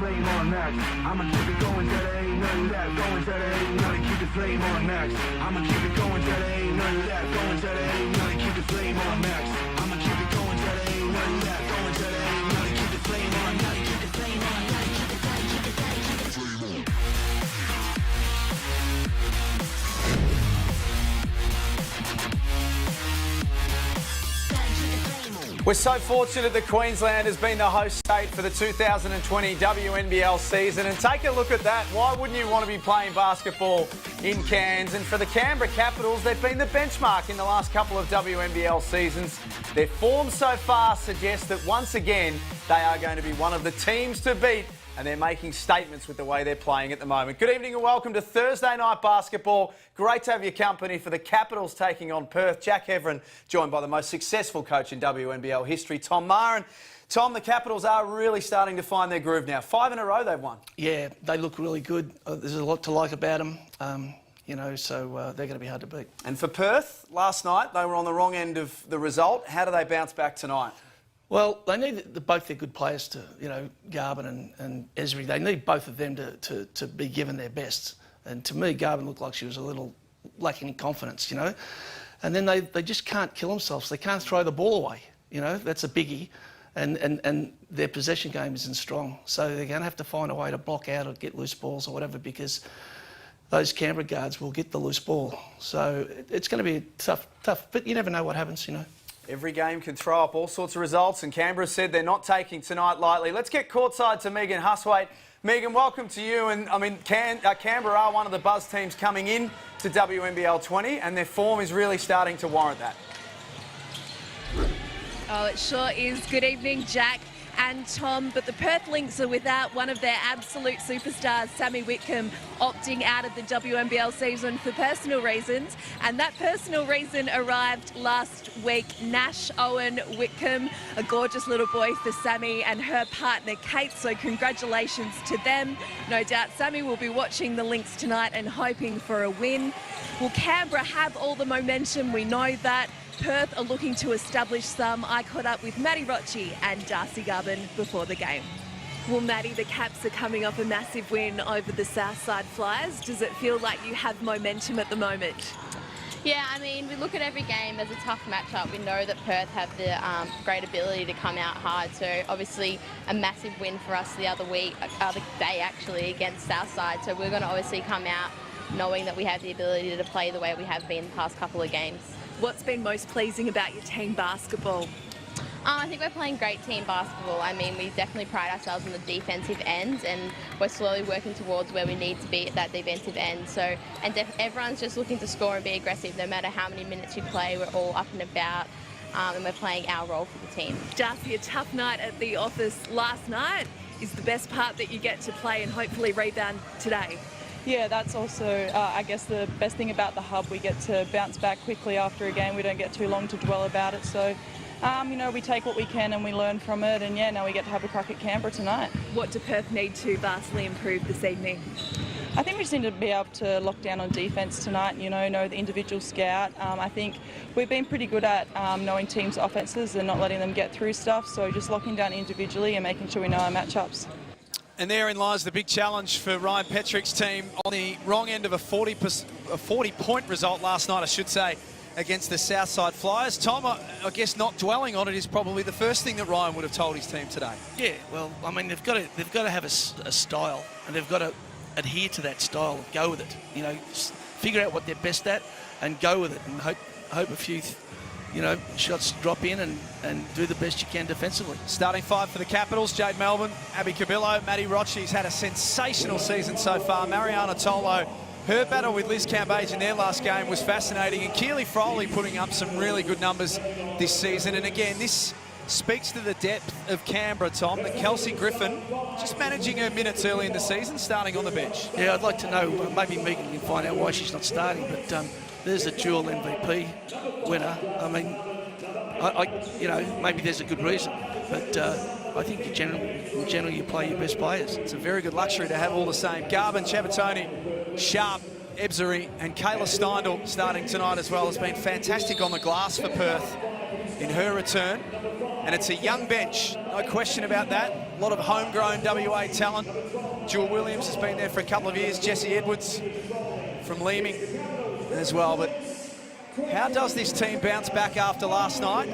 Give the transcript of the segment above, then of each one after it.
flame on max. I'ma keep it going till there ain't none of that. Going till there ain't none, keep the flame on max. I'ma keep it going till there ain't none of that. Going till there ain't none, keep the flame on max. I'ma keep it going till there ain't none of that. Going till there ain't none, keep the flame on, keep the flame on, keep the flame, keep the flame, keep the flame on. We're so fortunate that Queensland has been the host state for the 2020 WNBL season. And take a look at that. Why wouldn't you want to be playing basketball in Cairns? And for the Canberra Capitals, they've been the benchmark in the last couple of WNBL seasons. Their form so far suggests that once again, they are going to be one of the teams to beat. And they're making statements with the way they're playing at the moment. Good evening and welcome to Thursday night basketball. Great to have your company for the Capitals taking on Perth. Jack Heverin, joined by the most successful coach in WNBL history, Tom Marin. Tom, the Capitals are really starting to find their groove now. 5 in a row they've won. Yeah, they look really good. There's a lot to like about them. So they're going to be hard to beat. And for Perth, last night they were on the wrong end of the result. How do they bounce back tonight? Well, they need both their good players to, Garvin and Esri. They need both of them to be given their best. And to me, Garvin looked like she was a little lacking in confidence, And then they just can't kill themselves. They can't throw the ball away, That's a biggie. And their possession game isn't strong. So they're going to have to find a way to block out or get loose balls or whatever, because those Canberra guards will get the loose ball. So it's going to be tough. But you never know what happens, Every game can throw up all sorts of results, and Canberra said they're not taking tonight lightly. Let's get courtside to Megan Huswaite. Megan, welcome to you. And I mean, Canberra are one of the buzz teams coming in to WNBL 20, and their form is really starting to warrant that. Oh, it sure is. Good evening, Jack and Tom. But the Perth Lynx are without one of their absolute superstars, Sammy Whitcomb, opting out of the WNBL season for personal reasons. And that personal reason arrived last week. Nash Owen Whitcomb, a gorgeous little boy for Sammy and her partner Kate. So congratulations to them. No doubt Sammy will be watching the Lynx tonight and hoping for a win. Will Canberra have all the momentum? We know that. Perth are looking to establish some. I caught up with Maddie Rocci and Darcy Garvin before the game. Well, Maddie, the Caps are coming off a massive win over the Southside Flyers. Does it feel like you have momentum at the moment? Yeah, I mean, we look at every game as a tough matchup. We know that Perth have the great ability to come out hard. So obviously a massive win for us the other day actually, against Southside. So we're going to obviously come out knowing that we have the ability to play the way we have been the past couple of games. What's been most pleasing about your team basketball? I think we're playing great team basketball. I mean, we definitely pride ourselves on the defensive end, and we're slowly working towards where we need to be at that defensive end. So, everyone's just looking to score and be aggressive. No matter how many minutes you play, we're all up and about, and we're playing our role for the team. Darcy, a tough night at the office last night is the best part that you get to play and hopefully rebound today. Yeah, that's also, I guess, the best thing about the hub. We get to bounce back quickly after a game. We don't get too long to dwell about it. So, we take what we can and we learn from it. And, yeah, now we get to have a crack at Canberra tonight. What do Perth need to vastly improve this evening? I think we just need to be able to lock down on defence tonight, know the individual scout. I think we've been pretty good at knowing teams' offences and not letting them get through stuff. So just locking down individually and making sure we know our matchups. And therein lies the big challenge for Ryan Petrick's team on the wrong end of a 40-point result last night, I should say, against the Southside Flyers. Tom, I guess not dwelling on it is probably the first thing that Ryan would have told his team today. Yeah, well, I mean, they've got to have a style, and they've got to adhere to that style and go with it. Figure out what they're best at and go with it, and hope a few shots drop in and do the best you can defensively. Starting five for the Capitals: Jade Melbourne, Abby Cabillo, Maddie Rocci's had a sensational season so far. Mariana Tolo, her battle with Liz Cambage in their last game was fascinating, and Keely Froley putting up some really good numbers this season. And again, this speaks to the depth of Canberra, Tom, that Kelsey Griffin just managing her minutes early in the season, starting on the bench. Yeah, I'd like to know, maybe Megan can find out why she's not starting, but there's a dual MVP winner. I mean, maybe there's a good reason, but I think in general you play your best players. It's a very good luxury to have all the same. Garvin, Chabatoni, Sharp, Ebzery and Kayla Steindl starting tonight as well has been fantastic on the glass for Perth in her return. And it's a young bench, no question about that. lot of homegrown WA talent. Jewel Williams has been there for a couple of years. Jessie Edwards from Leeming as well. But how does this team bounce back after last night?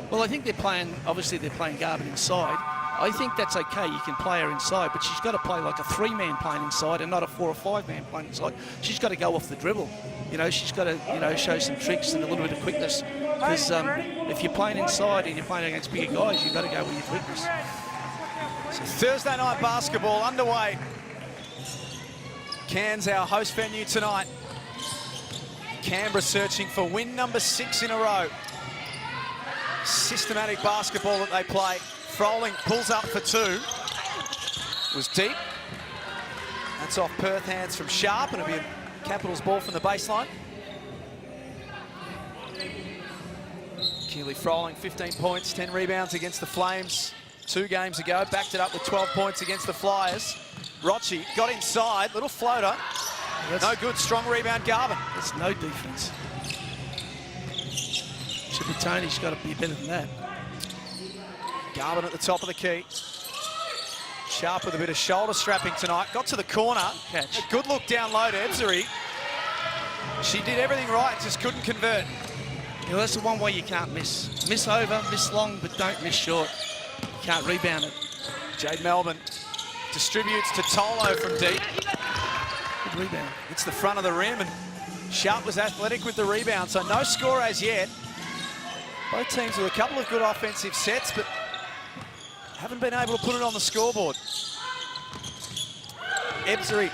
Well, I think they're playing, obviously they're playing Garvin inside. I think that's okay, you can play her inside, but she's got to play like a 3-man playing inside and not a 4 or 5-man playing inside. She's got to go off the dribble. You know, she's got to, you know, show some tricks and a little bit of quickness. Because if you're playing inside and you're playing against bigger guys, you've got to go with your quickness. So Thursday night basketball underway. Cairns, our host venue tonight. Canberra searching for win number 6 in a row. Systematic basketball that they play. Froling pulls up for 2. Was deep. That's off Perth hands from Sharp, and it'll be a Capitals ball from the baseline. Keely Froling, 15 points, 10 rebounds against the Flames 2 games ago. Backed it up with 12 points against the Flyers. Rochi got inside, little floater. No good, strong rebound, Garvin. That's no defense. Tony's got to be better than that. Garvin at the top of the key. Sharp with a bit of shoulder strapping tonight. Got to the corner. Catch. A good look down low to Ebzery. She did everything right, just couldn't convert. You know, that's the one way you can't miss. Miss over, miss long, but don't miss short. You can't rebound it. Jade Melbourne distributes to Tolo from deep. Good rebound. It's the front of the rim, and Sharp was athletic with the rebound, so no score as yet. Both teams with a couple of good offensive sets, but haven't been able to put it on the scoreboard. Ebzery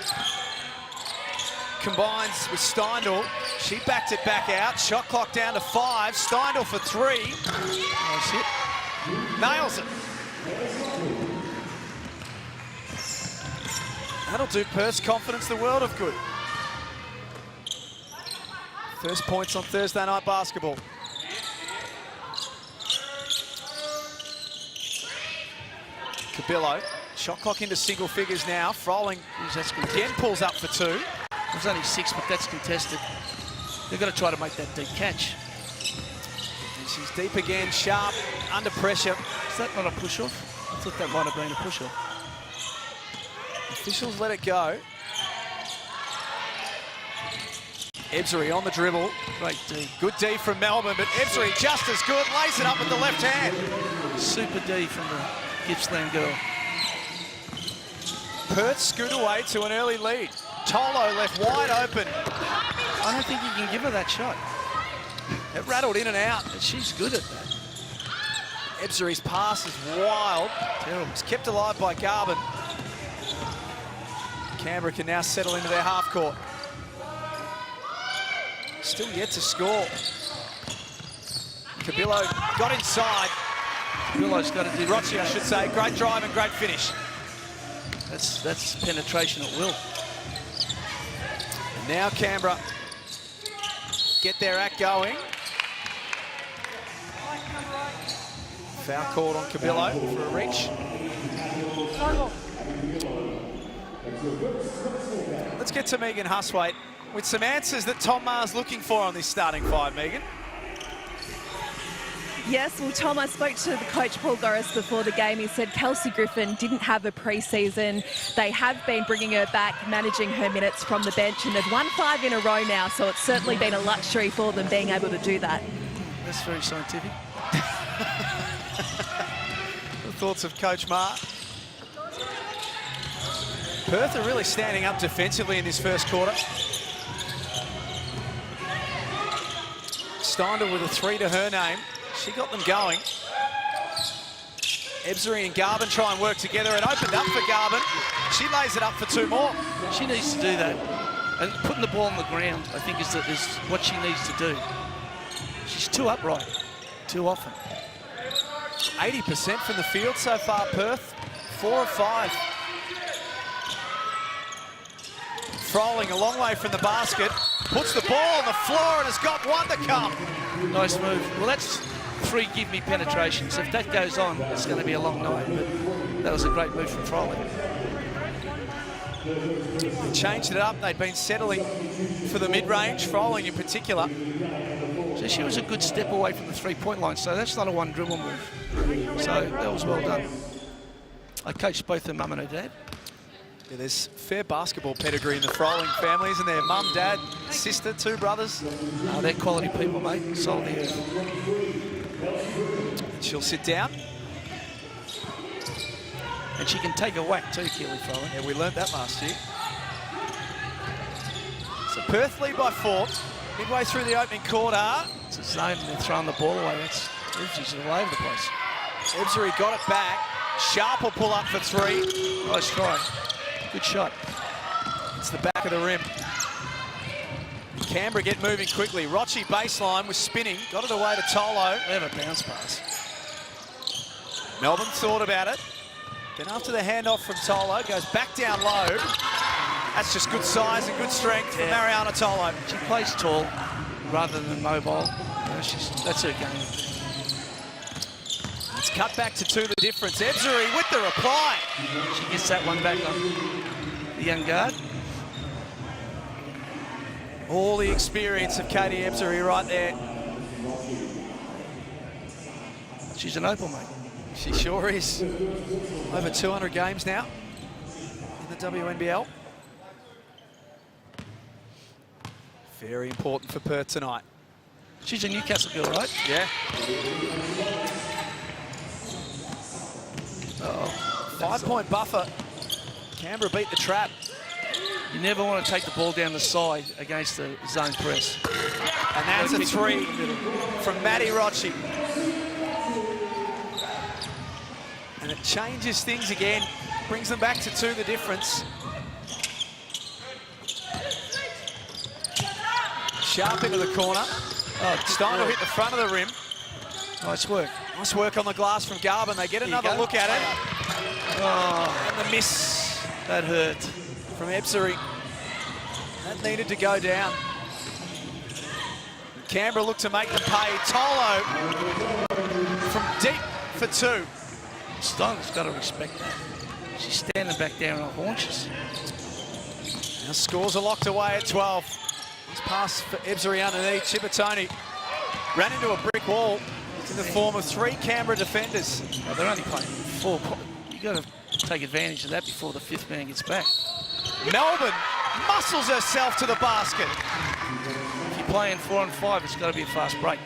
combines with Steindl. She backed it back out. Shot clock down to 5. Steindl for 3. Nice hit. Nails it. That'll do Perth's confidence the world of good. First points on Thursday night basketball. Cabillo, shot clock into single figures now. Froling again pulls up for 2. It was only 6, but that's contested. They've got to try to make that deep catch. And she's deep again, Sharp, under pressure. Is that not a push-off? I thought that might have been a push-off. Officials let it go. Ebzery on the dribble. Great D. Good D from Melbourne, but Ebzery just as good. Lays it up with the left hand. Super D from the Gippsland girl. Perth scoot away to an early lead. Tolo left wide open. I don't think you can give her that shot. It rattled in and out. But she's good at that. Ebzery's pass is wild. Terrible. It's kept alive by Garvin. Canberra can now settle into their half court. Still yet to score. Cabillo got inside. Cabillo's got to do Rochi, I should say. Great drive and great finish. That's penetration at will. And now Canberra get their act going. Foul called on Cabillo for a reach. Let's get to Megan Huswaite with some answers that Tom Maher's looking for on this starting 5, Megan. Yes, well, Tom, I spoke to the coach, Paul Goris, before the game. He said Kelsey Griffin didn't have a pre-season. They have been bringing her back, managing her minutes from the bench, and they've won 5 in a row now, so it's certainly been a luxury for them being able to do that. That's very scientific. The thoughts of Coach Maher. Perth are really standing up defensively in this first quarter. Steindl with a 3 to her name. She got them going. Ebzery and Garvin try and work together. It opened up for Garvin. She lays it up for 2 more. She needs to do that. And putting the ball on the ground, I think, is what she needs to do. She's too upright, too often. 80% from the field so far, Perth. 4 of 5. Froling a long way from the basket. Puts the ball on the floor and has got 1 to come. Nice move. Well, that's 3 give-me penetrations. If that goes on, it's going to be a long night. But that was a great move from Froling. They changed it up. They'd been settling for the mid-range, Froling in particular. So she was a good step away from the 3-point line. So that's not a 1 dribble move. So that was well done. I coached both her mum and her dad. Yeah, there's fair basketball pedigree in the Froling family, isn't there? Mum, dad, sister, 2 brothers. They're quality people, mate. Solid here. She'll sit down. And she can take a whack too, Keely Froling. Yeah, we learnt that last year. So Perth lead by 4. Midway through the opening quarter. It's a zone and they're throwing the ball away. She's all over the place. Ebzery got it back. Sharp will pull up for 3. Nice try. Good shot. It's the back of the rim. Canberra get moving quickly. Rochi baseline was spinning. Got it away to Tolo. They have a bounce pass. Melbourne thought about it. Then after the handoff from Tolo, goes back down low. That's just good size and good strength from Mariana Tolo. She plays tall rather than mobile. You know, that's her game. It's cut back to 2 the difference. Ebzery with the reply. She gets that one back on the young guard. All the experience of Katie Ebzery right there. She's an opal, mate. She sure is. Over 200 games now in the WNBL. Very important for Perth tonight. She's a Newcastle girl, right? Yeah. Uh-oh. 5-point buffer. Canberra beat the trap. You never want to take the ball down the side against the zone press. And that's a 3 from Maddie Rochi. And it changes things again. Brings them back to 2 the difference. Sharp into the corner. Oh, starting to hit the front of the rim. Nice work. Nice work on the glass from Garvin. They get another look at it. Oh, And the miss that hurt. from Ebzery. That needed to go down. Canberra look to make them pay. Tolo from deep for 2. Stong's got to respect that. She's standing back there on her haunches. Now scores are locked away at 12. This pass for Ebzery underneath. Chibatoni ran into a brick wall in the form of 3 Canberra defenders. Well, they're only playing 4. You've got to take advantage of that before the 5th man gets back. Melbourne muscles herself to the basket. If you're playing 4 on 5, it's got to be a fast break.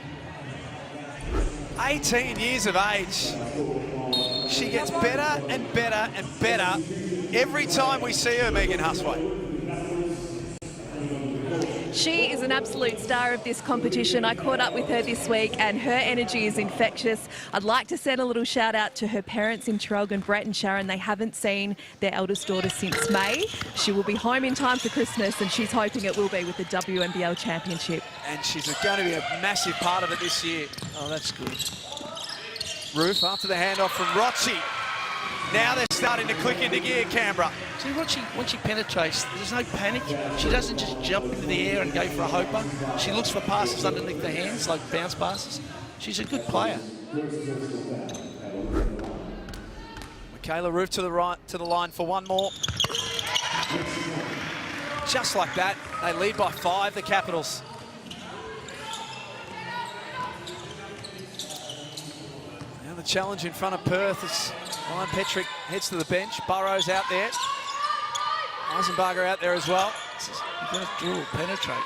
18 years of age. She gets better and better and better every time we see her, Megan Husway. She is an absolute star of this competition. I caught up with her this week and her energy is infectious. I'd like to send a little shout out to her parents in Traralgon, Brett and Sharon. They haven't seen their eldest daughter since May. She will be home in time for Christmas and she's hoping it will be with the WNBL Championship. And she's going to be a massive part of it this year. Oh, that's good. Roof after the handoff from Rochi. Now they're starting to click into gear, Canberra. See, when she penetrates, there's no panic. She doesn't just jump into the air and go for a hoper. She looks for passes underneath the hands, like bounce passes. She's a good player. Michaela Roof to the right, to the line for one more. Just like that, they lead by 5, the Capitals. Now the challenge in front of Perth is Ryan Petrick heads to the bench. Burrows out there. Eisenbarger out there as well. You've got to dribble, penetrate.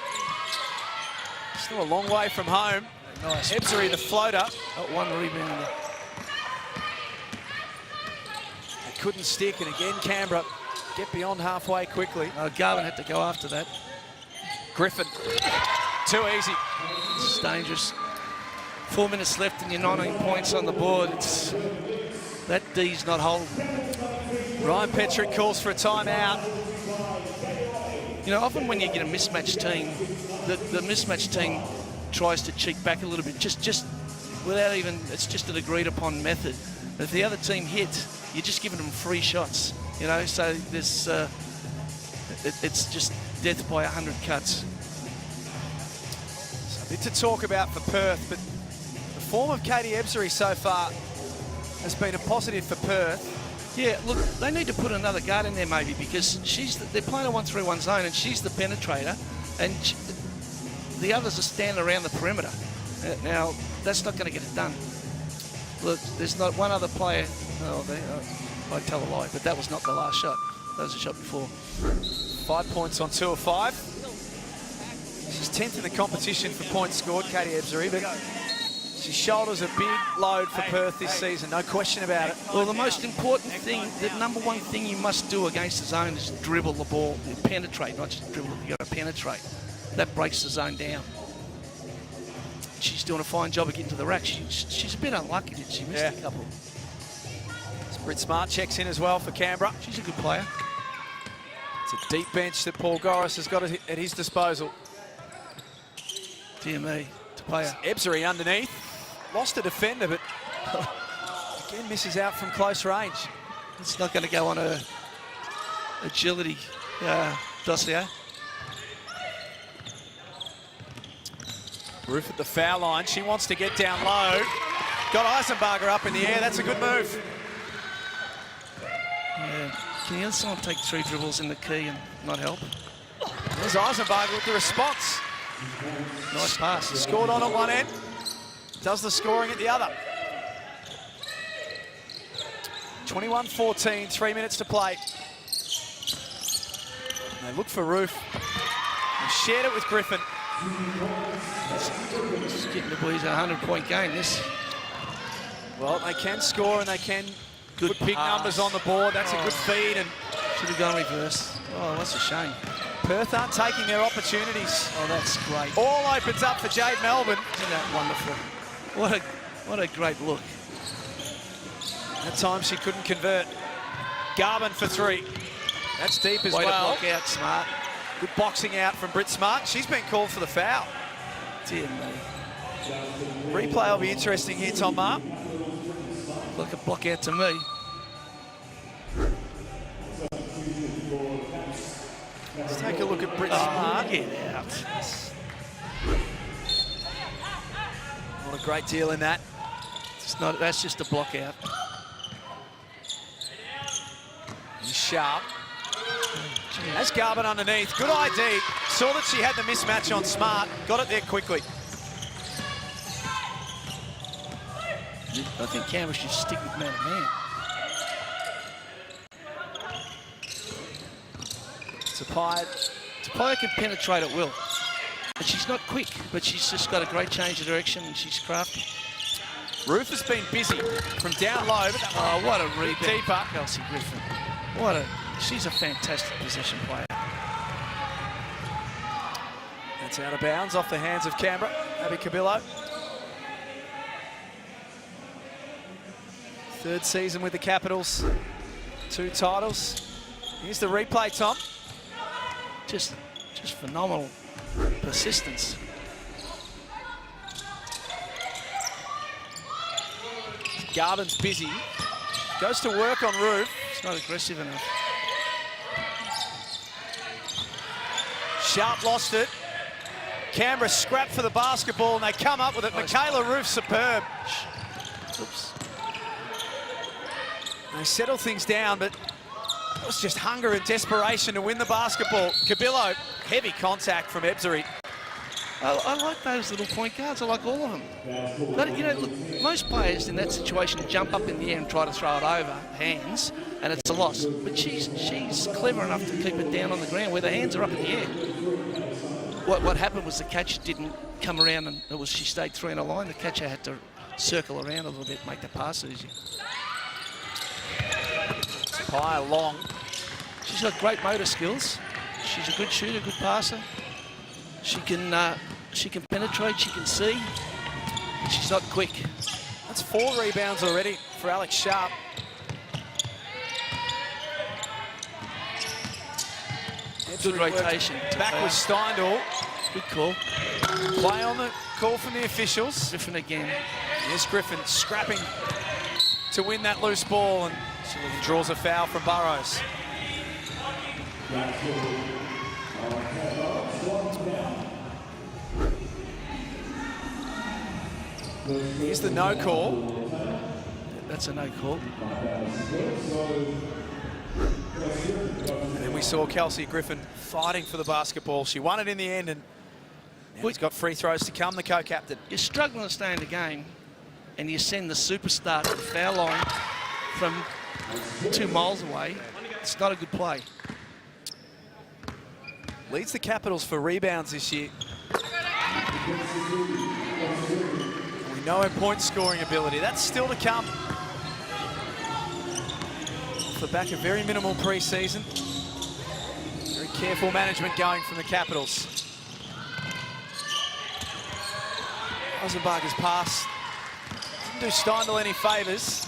Still a long way from home. Nice. Ebzery, the floater. Got one rebound. It couldn't stick, and again Canberra get beyond halfway quickly. Garvin had to go after that. Griffin, too easy. This is dangerous. 4 minutes left and you're 19 points on the board. That D's not holding. Ryan Petrick calls for a timeout. You know, often when you get a mismatched team, the mismatched team tries to cheat back a little bit, just without even, it's just an agreed upon method. If the other team hits, you're just giving them free shots, you know, so there's, it's just death by 100 cuts. A bit to talk about for Perth, but the form of Katie Ebzery so far has been a positive for Perth. Yeah, look, they need to put another guard in there maybe because they're playing a 1-3-1 zone and she's the penetrator and the others are standing around the perimeter. Now, that's not going to get it done. Look, there's not one other player. I tell a lie, but that was not the last shot. That was a shot before. 5 points on 2 of 5. She's 10th in the competition for points scored, Katie Ebzery, but she shoulders a big load for Perth this season, no question about it. Well, the most important thing, the number one thing you must do against the zone is dribble the ball, penetrate, not just dribble it, you've got to penetrate. That breaks the zone down. She's doing a fine job of getting to the rack. She's a bit unlucky that she missed a couple. Britt Smart checks in as well for Canberra. She's a good player. It's a deep bench that Paul Goris has got at his disposal. Dear me, to player. Ebzery underneath. Lost a defender, but again misses out from close range. It's not going to go on a agility dossier. Roof at the foul line. She wants to get down low. Got Eisenbarger up in the air. That's a good move. Yeah. Can you someone take 3 dribbles in the key and not help? There's Eisenbarger with the response. Nice pass. Scored on at one end. Does the scoring at the other. 21-14, 3 minutes to play. They look for Roof. They shared it with Griffin. This is getting the boys a 100-point game, this. Well, they can score and they can Good put big pass. numbers on the board. That's a good feed. And Should have gone reverse. Oh, that's a shame. Perth aren't taking their opportunities. Oh, that's great. All opens up for Jade Melbourne. Isn't that wonderful? What a great look. That time she couldn't convert. Garvin for 3. That's deep as Way well. to block out, Smart. Good boxing out from Britt Smart. She's been called for the foul. Dear me. Replay will be interesting here, Tom Marr. Look a block out to me. Let's take a look at Britt Smart. Get out. Not a great deal in that. It's not, that's just a block out. He's sharp. That's Garvin underneath. Good ID. Saw that she had the mismatch on Smart. Got it there quickly. I think Canberra should stick with man-to-man. Tapia can penetrate at will. And she's not quick, but she's just got a great change of direction and she's crafty. Roof has been busy from down low, but that one Oh, what a rebound. deeper. Kelsey Griffin. She's a fantastic possession player. That's out of bounds off the hands of Canberra. Abby Cabillo. 3rd season with the Capitals. 2 titles. Here's the replay, Tom. Just phenomenal persistence. Garvin's busy. Goes to work on Roof. It's not aggressive enough. Sharp lost it. Canberra scrapped for the basketball and they come up with it. Nice Michaela Roof superb. Oops. They settle things down, but it was just hunger and desperation to win the basketball. Cabillo, heavy contact from Ebzery. I like those little point guards. I like all of them. But, you know, look, most players in that situation jump up in the air and try to throw it over hands, and it's a loss. But she's clever enough to keep it down on the ground where the hands are up in the air. What happened was the catcher didn't come around and she stayed 3 on a line. The catcher had to circle around a little bit, make the pass easier. Pie long. She's got great motor skills. She's a good shooter, good passer. She can penetrate, she can see. She's not quick. That's 4 rebounds already for Alex Sharp. Good rotation. Back with Steindl. Good call. Play on the call from the officials. Griffin again. Yes, Griffin scrapping to win that loose ball and draws a foul from Burrows. Here's the no call. That's a no call. And then we saw Kelsey Griffin fighting for the basketball. She won it in the end, and now he's got free throws to come, the co-captain. You're struggling to stay in the game, and you send the superstar to the foul line from 2 miles away. It's not a good play. Leads the Capitals for rebounds this year. We know her point scoring ability. That's still to come. Off the back of very minimal pre-season. Very careful management going from the Capitals. Eisenbarger's pass didn't do Steindl any favours.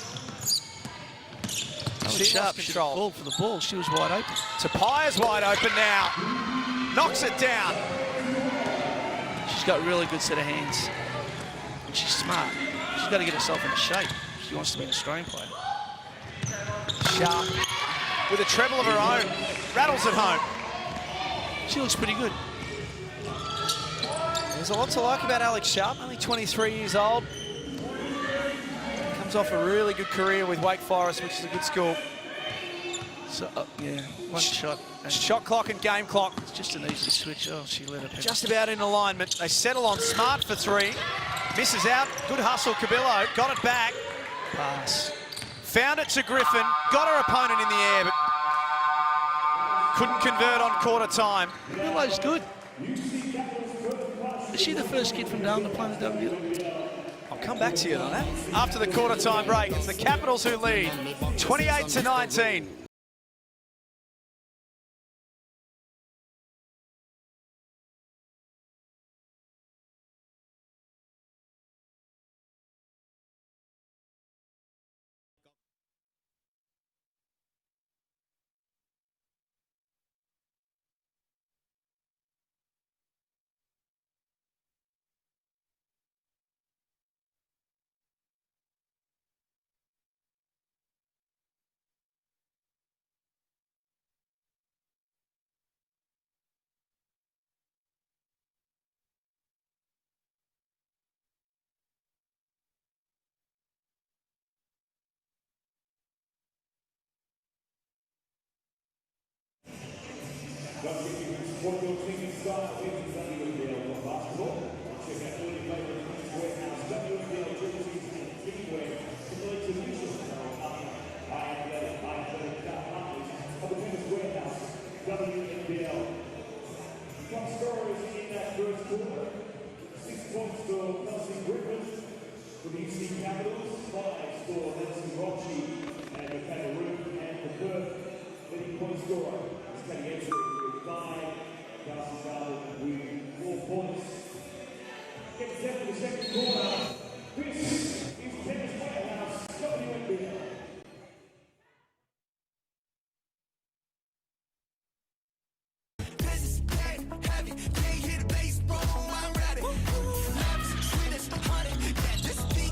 She sharp control for the ball. She was wide open. Tapia's wide open now. Knocks it down. She's got a really good set of hands. And she's smart. She's got to get herself into shape. She wants to be an Australian player. Sharp with a treble of her own. Rattles it home. She looks pretty good. There's a lot to like about Alex Sharp, only 23 years old. Comes off a really good career with Wake Forest, which is a good school. So, yeah, one shot. Shot clock and game clock. It's just an easy switch. Oh, she let it. Just about in alignment. They settle on Smart for 3. Misses out. Good hustle, Cabillo. Got it back. Pass. Found it to Griffin. Got her opponent in the air, but couldn't convert on quarter time. Cabillo's good. Is she the first kid from Darwin to play in the WNBL? I'll come back to you on that. After the quarter time break, it's the Capitals who lead 28-19. WNBL. Top scorers in that first quarter. 6 points for Kelsey Griffin for the UC Capitals. 5 for Nancy Rochi and Michaela Root. And the Perth leading point scorer is Katie Entry with 5. Darcy Garland with 4 points. Get set for the second quarter. This is Chemist Warehouse WNBL.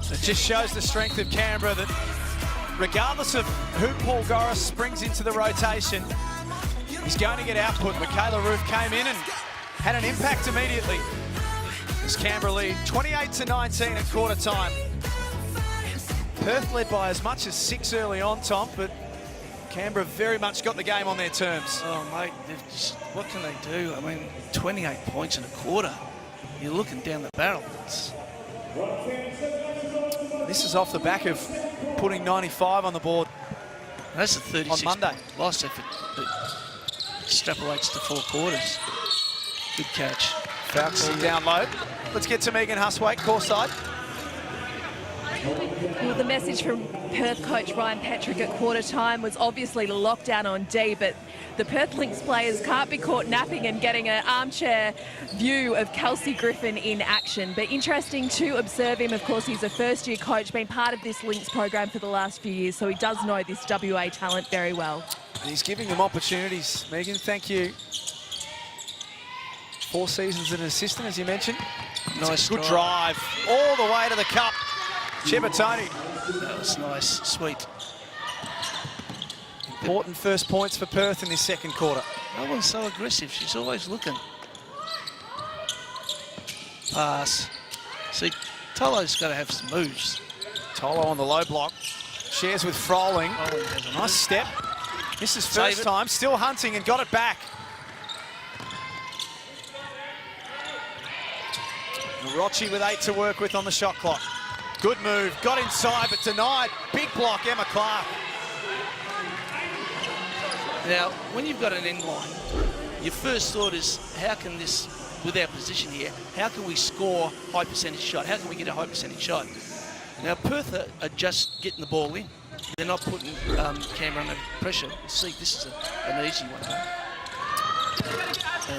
It just shows the strength of Canberra that regardless of who Paul Goris brings into the rotation, he's going to get output. Michaela Roof came in and had an impact immediately. As Canberra lead 28-19 at quarter time. Perth led by as much as 6 early on, Tom, but Canberra very much got the game on their terms. Oh, mate, what can they do? I mean, 28 points in a quarter. You're looking down the barrel. This is off the back of putting 95 on the board. That's a 36 on Monday. Lost effort that extrapolates to 4 quarters. Good catch. Fouxie down low. Let's get to Megan Huswaite, course side. Well, the message from Perth coach Ryan Patrick at quarter time was obviously to lock down on D, but the Perth Lynx players can't be caught napping and getting an armchair view of Kelsey Griffin in action. But interesting to observe him. Of course, he's a first-year coach, been part of this Lynx program for the last few years, so he does know this WA talent very well. And he's giving them opportunities. Megan, thank you. 4 seasons as an assistant, as you mentioned. Nice good drive all the way to the cup. Chibatoni. That was nice, sweet. Important first points for Perth in this second quarter. No one's so aggressive. She's always looking. Pass. See, Tolo's got to have some moves. Tolo on the low block. Shares with Froling. Nice step. Misses first time. Still hunting and got it back. Rochi with 8 to work with on the shot clock. Good move. Got inside but denied. Big block, Emma Clark. Now, when you've got an end line, your first thought is, how can this, with our position here, how can we score high percentage shot? How can we get a high percentage shot? Now, Perth are just getting the ball in. They're not putting Canberra under pressure. See, this is an easy one.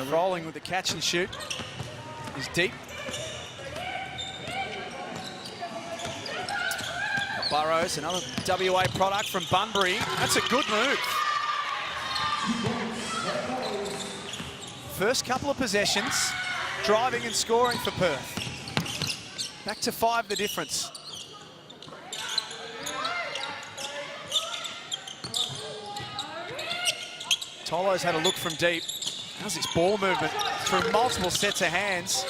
Rolling with the catch and shoot is deep. Burrows, another WA product from Bunbury. That's a good move. First couple of possessions, driving and scoring for Perth. Back to 5 the difference. Tolo's had a look from deep. How's his ball movement through multiple sets of hands?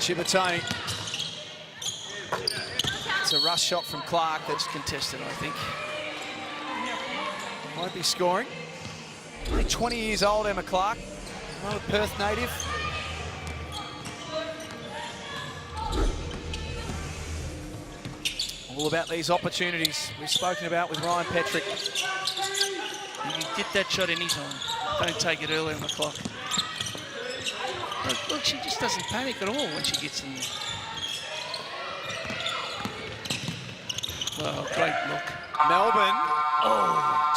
Chibatoni. It's a rush shot from Clark that's contested, I think. Might be scoring. Only 20 years old, Emma Clark. Not a Perth native. All about these opportunities we've spoken about with Ryan Petrick. You can get that shot anytime. Don't take it early on the clock. Look, she just doesn't panic at all when she gets in there. Well, great look. Melbourne,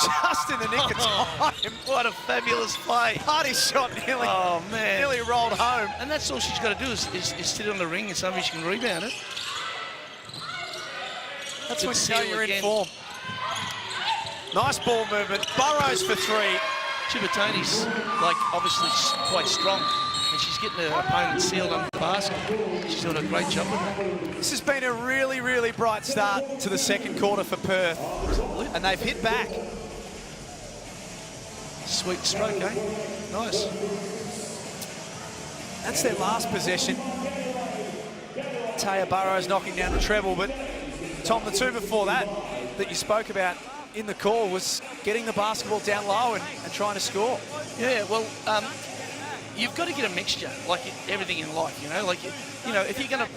just in the nick of time. What a fabulous play. Party shot nearly, nearly rolled home. And that's all she's got to do is sit on the ring and somebody she can rebound it. That's when you know you're in form. Nice ball movement. Burrows for 3. Chibatoni's, like, obviously quite strong. And she's getting her opponent sealed under the basket. She's doing a great job with that. This has been a really, really bright start to the second quarter for Perth. And they've hit back. Sweet stroke, eh? Nice. That's their last possession. Taya Burrows knocking down the treble, but Tom, the 2 before that you spoke about in the call was getting the basketball down low and trying to score. Yeah, well, you've got to get a mixture, like everything in life, you know? Like, you know, if you're going to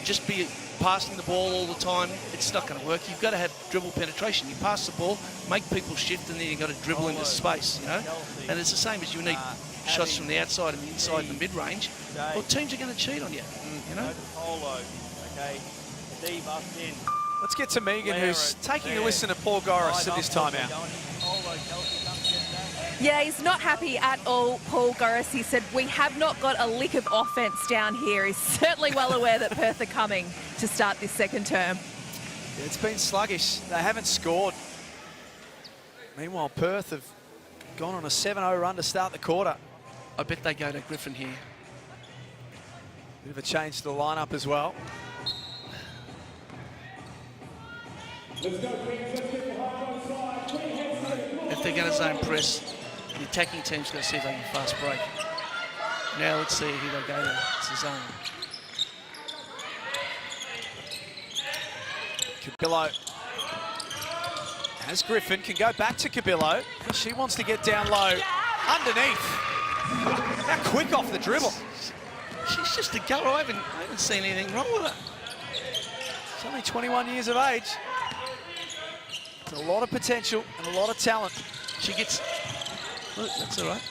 just be passing the ball all the time, it's not going to work. You've got to have dribble penetration. You pass the ball, make people shift, and then you've got to dribble into space, you know? And it's the same as you need shots from the outside and the inside and the mid-range. Well, teams are going to cheat on you, you know? Let's get to Megan, who's taking a listen to Paul Goris at this timeout. Yeah, he's not happy at all, Paul Goris. He said, we have not got a lick of offence down here. He's certainly well aware that Perth are coming to start this second term. Yeah, it's been sluggish. They haven't scored. Meanwhile, Perth have gone on a 7-0 run to start the quarter. I bet they go to Griffin here. Bit of a change to the lineup as well. If they're going to zone press, the attacking team's going to see if they can fast break. Now let's see who they go to. It's the zone. Cabillo has Griffin, can go back to Cabillo. She wants to get down low, underneath. How quick off the dribble. She's just a goer. I haven't seen anything wrong with her. She's only 21 years of age. There's a lot of potential and a lot of talent. She gets... Look, that's all right.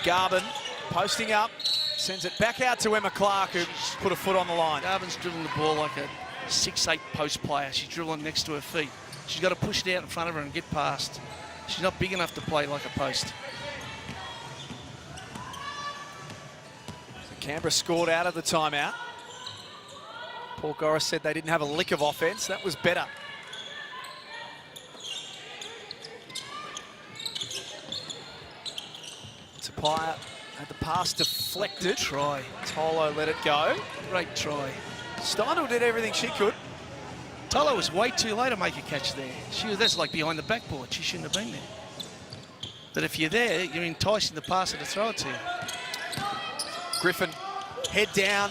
Garvin posting up, sends it back out to Emma Clark, who put a foot on the line. Garvin's dribbling the ball like a 6'8" post player. She's dribbling next to her feet. She's got to push it out in front of her and get past. She's not big enough to play like a post. So Canberra scored out of the timeout. Paul Goris said they didn't have a lick of offence. That was better. Tapia had the pass deflected. Try. Tolo let it go. Great try. Steindl did everything she could. Tolo was way too late to make a catch there. That's like behind the backboard. She shouldn't have been there. But if you're there, you're enticing the passer to throw it to you. Griffin, head down,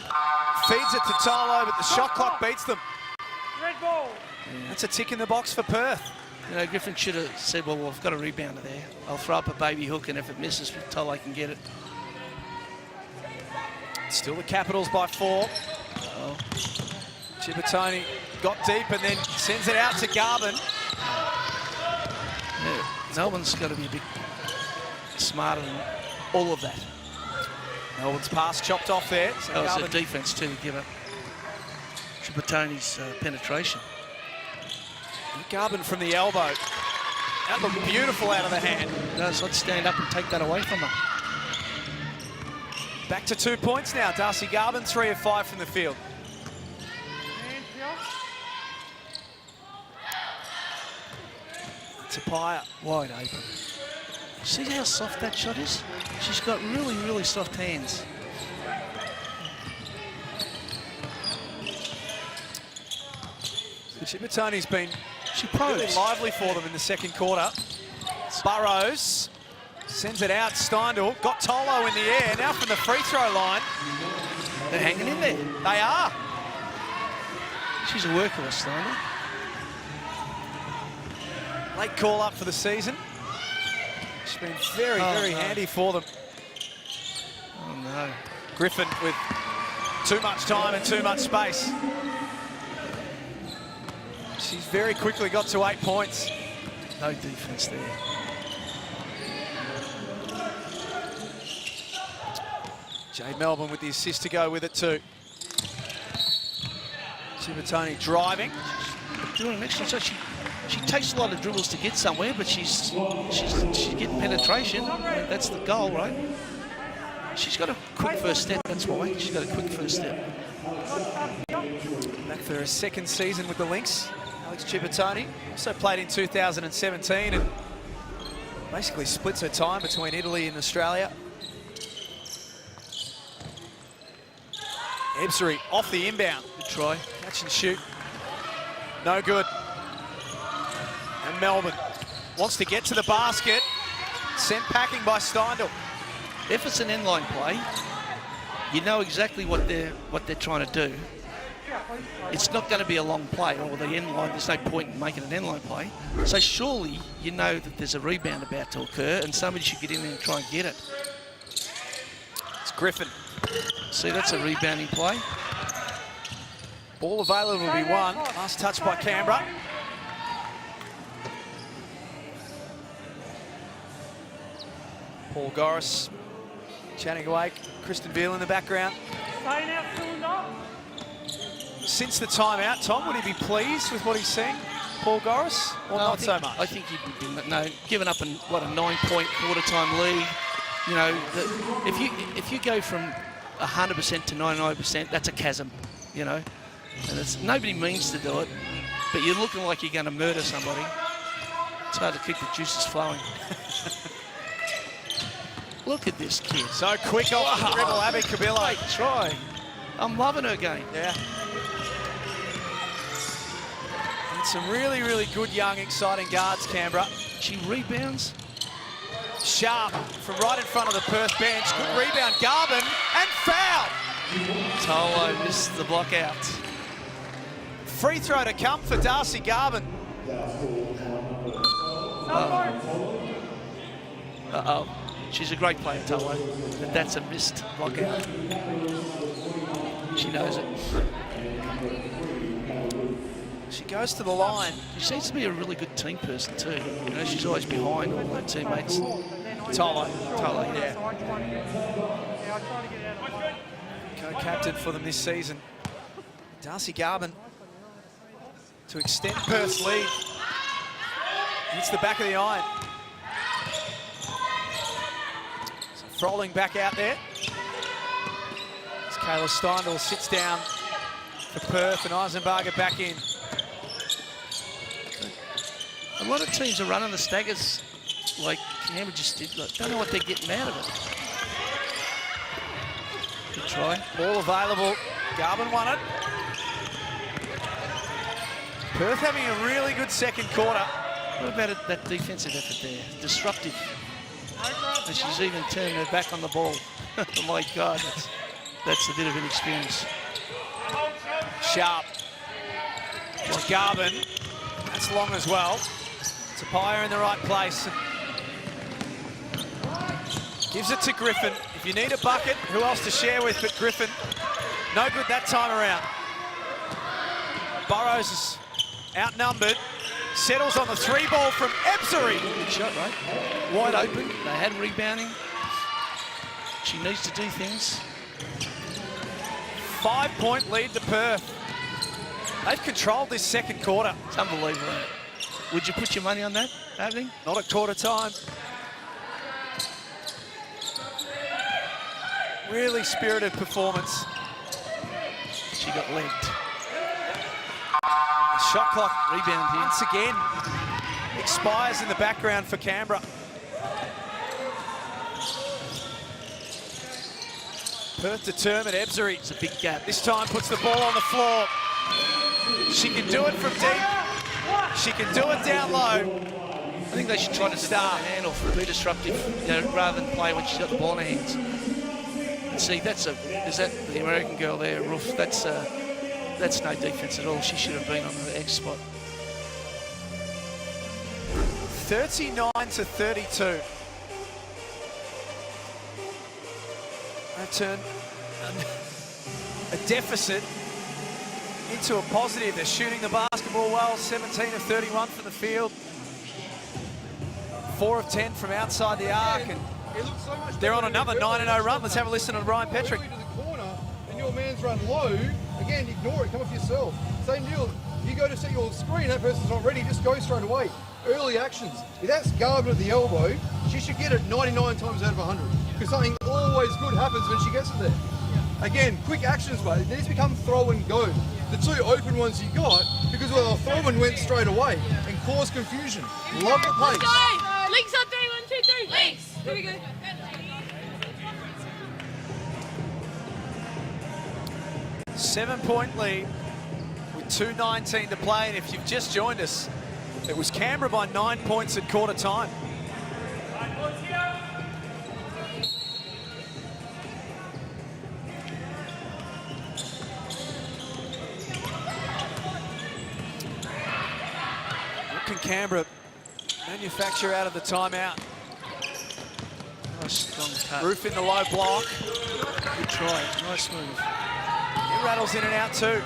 feeds it to Tolo, but the shot clock beats them. Red ball. Yeah. That's a tick in the box for Perth. You know, Griffin should have said, well, I've got a rebounder there. I'll throw up a baby hook, and if it misses, Tolo can get it. Still the Capitals by 4. Oh. Chibatoni got deep and then sends it out to Garvin. Yeah, Melbourne's got to be a bit smarter than all of that. Melbourne's pass chopped off there. So That was Garvin, the defence too to give up Chibatoni's penetration. Garvin from the elbow. That looked beautiful out of the hand. Does. Let's stand up and take that away from her. Back to 2 points now. Darcy Garvin, 3 of 5 from the field. Tapia Wide open. See how soft that shot is? She's got really, really soft hands. Chibatoni's been She really probes. lively for them in the second quarter. Burrows sends it out. Steindl got Tolo in the air. Now from the free throw line. They're hanging in there. They are. She's a workhorse, Steindl. Late call up for the season. She's been very, very handy for them. Oh no. Griffin with too much time and too much space. She's very quickly got to 8 points. No defence there. Jade Melbourne with the assist to go with it too. Chibatoni driving. Doing an excellent shot. She takes a lot of dribbles to get somewhere, but she's getting penetration. I mean, that's the goal, right? She's got a quick first step, that's why. She's got a quick first step. Back for her second season with the Lynx. Alex Chibatoni also played in 2017 and basically splits her time between Italy and Australia. Ebsary off the inbound. Good try. Catch and shoot. No good. And Melbourne wants to get to the basket. Sent packing by Steindl. If it's an inline play, you know exactly what they're trying to do. It's not going to be a long play, or the end line. There's no point in making an end line play. So surely you know that there's a rebound about to occur, and somebody should get in there and try and get it. It's Griffin. See, that's a rebounding play. Ball available to be won. Last touch by Canberra. Paul Goris chatting away. Kristen Veal in the background. Since the timeout, Tom, would he be pleased with what he's seeing, Paul Goris, or not so much? I think he'd be giving up a 9-point quarter-time lead. You know, if you go from 100% to 99%, that's a chasm. You know, and nobody means to do it, but you're looking like you're going to murder somebody. It's hard to keep the juices flowing. Look at this kid. So quick off the dribble, Abby Cabillo. Great try. I'm loving her game. Yeah. And some really, really good young, exciting guards, Canberra. She rebounds. Sharp from right in front of the Perth bench. Good rebound, Garvin, and foul. Tolo missed the block out. Free throw to come for Darcy Garvin. Uh-oh. She's a great player, Tolo, but that's a missed block out. She knows it. She goes to the line. She seems to be a really good team person too. You know, she's always behind all her teammates. Tolo, yeah. Co-captain for them this season. Darcy Garvin to extend Perth's lead. Hits the back of the iron. So Froling back out there. As Kayla Steindl sits down for Perth and Eisenbarger back in. A lot of teams are running the staggers like Canberra just did. Like, don't know what they're getting out of it. Good try. Ball available. Garvin won it. Perth having a really good second quarter. What about that defensive effort there? Disruptive. And she's even turned her back on the ball. Oh my God, that's a bit of inexperience. Sharp. It's Garvin. That's long as well. Tapia in the right place. Gives it to Griffin. If you need a bucket, who else to share with but Griffin? No good that time around. Burrows is outnumbered. Settles on the 3 ball from Ebzery. Good shot, right? Wide open. They had rebounding. She needs to do things. 5-point lead to Perth. They've controlled this second quarter. It's unbelievable. Would you put your money on that happening? Not at quarter time. Really spirited performance. She got legged. The shot clock Rebound here. once again expires in the background for Canberra. Perth determined. Ebzery. It's a big gap. This time puts the ball on the floor. She can do it from deep. She can do it down low. I think they should try to start her hand off, be disruptive, you know, rather than play when she's got the ball in her hands. And see, is that the American girl there, Roof? That's no defence at all. She should have been on the X spot. 39-32. They turn a deficit into a positive. They're shooting the basketball well. 17 of 31 from the field. 4 of 10 from outside the arc. And they're on another 9-0 run. Let's have a listen to Ryan Petrick. To the corner and your man's run low, again, ignore it, come off yourself. Same deal, you go to set your screen, that person's not ready, just go straight away. Early actions. If that's Garvin at the elbow, she should get it 99 times out of 100. Because something always good happens when she gets it there. Again, quick actions, mate. It needs to become throw and go. The 2 open ones you got, because well, the throw and went straight away and caused confusion. Love the pace. Lynx on 3, 1, 2, 3. Lynx. Here we go. 7-point lead with 2:19 to play. And if you've just joined us, it was Canberra by 9 points at quarter time. What can Canberra manufacture out of the timeout? Nice strong cut. Roof in the low block. Good try. Nice move. It rattles in and out too.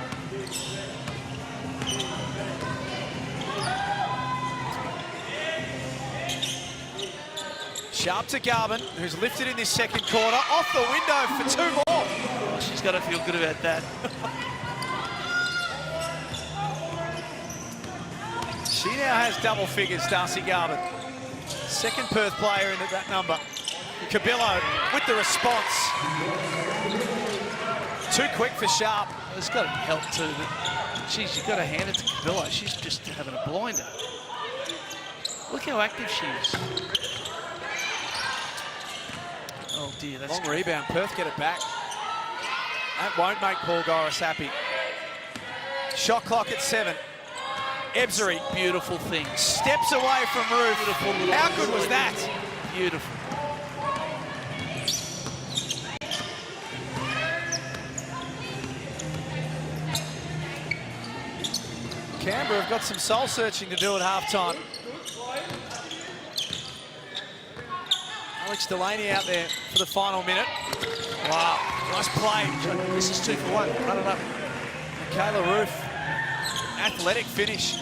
Sharp to Garvin, who's lifted in this second quarter. Off the window for 2 more. Oh, she's got to feel good about that. She now has double figures, Darcy Garvin. Second Perth player into that number. Cabillo with the response. Too quick for Sharp. It's got to help too. But geez, you've got to hand it to Cabillo. She's just having a blinder. Look how active she is. Oh dear, that's long rebound. Perth get it back. That won't make Paul Goris happy. Shot clock at 7. Ebzery, beautiful thing. steps away from Roof. Beautiful little. How good was that? Beautiful. Canberra have got some soul searching to do at halftime. Alex Delaney out there for the final minute. Wow, nice play. This is 2 for 1. Run it up. Michaela Roof, athletic finish.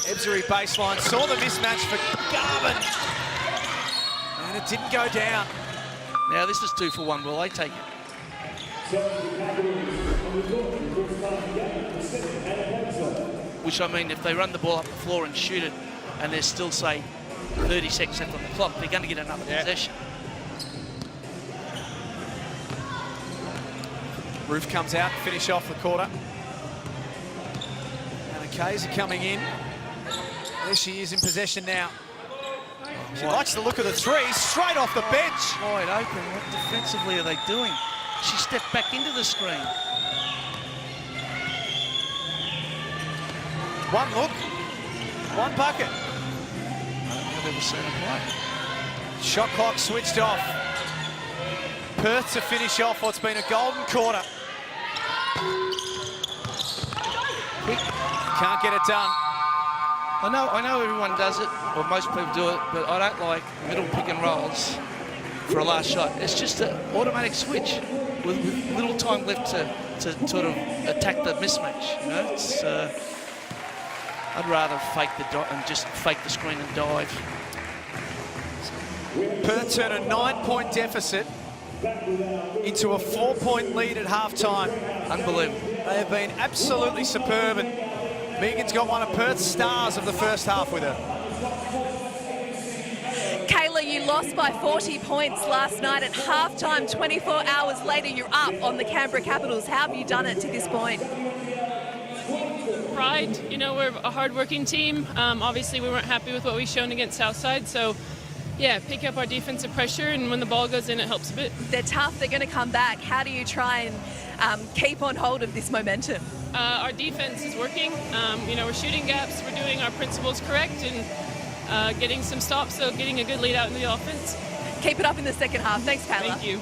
Ebzery baseline, saw the mismatch for Garvin. And it didn't go down. Now this is 2 for 1. Will they take it? Which I mean, if they run the ball up the floor and shoot it, and there's still, say, 30 seconds left on the clock, they're going to get another possession. Roof comes out, finish off the quarter. And Kaiser coming in. There she is in possession now. She likes the look of the 3, straight off the bench. Wide open. What defensively are they doing? She stepped back into the screen. One look, one bucket. I've ever seen her play. Shot clock switched off. Perth to finish off what's been a golden quarter. Quick. Can't get it done. I know everyone does it, or most people do it, but I don't like middle pick and rolls for a last shot. It's just an automatic switch with little time left to sort of attack the mismatch. You know, it's I'd rather fake just fake the screen and dive. Perth turn a 9-point deficit into a 4-point lead at halftime. Unbelievable. They have been absolutely superb, and Megan's got one of Perth's stars of the first half with her. Kayla, you lost by 40 points last night at halftime. 24 hours later, you're up on the Canberra Capitals. How have you done it to this point? Pride, you know, we're a hard-working team. Obviously, we weren't happy with what we've shown against Southside, so yeah, pick up our defensive pressure, and when the ball goes in, it helps a bit. They're tough. They're going to come back. How do you try and keep on hold of this momentum? Our defense is working. You know, we're shooting gaps. We're doing our principles correct and getting some stops, so getting a good lead out in the offense. Keep it up in the second half. Thanks, Kayla. Thank you.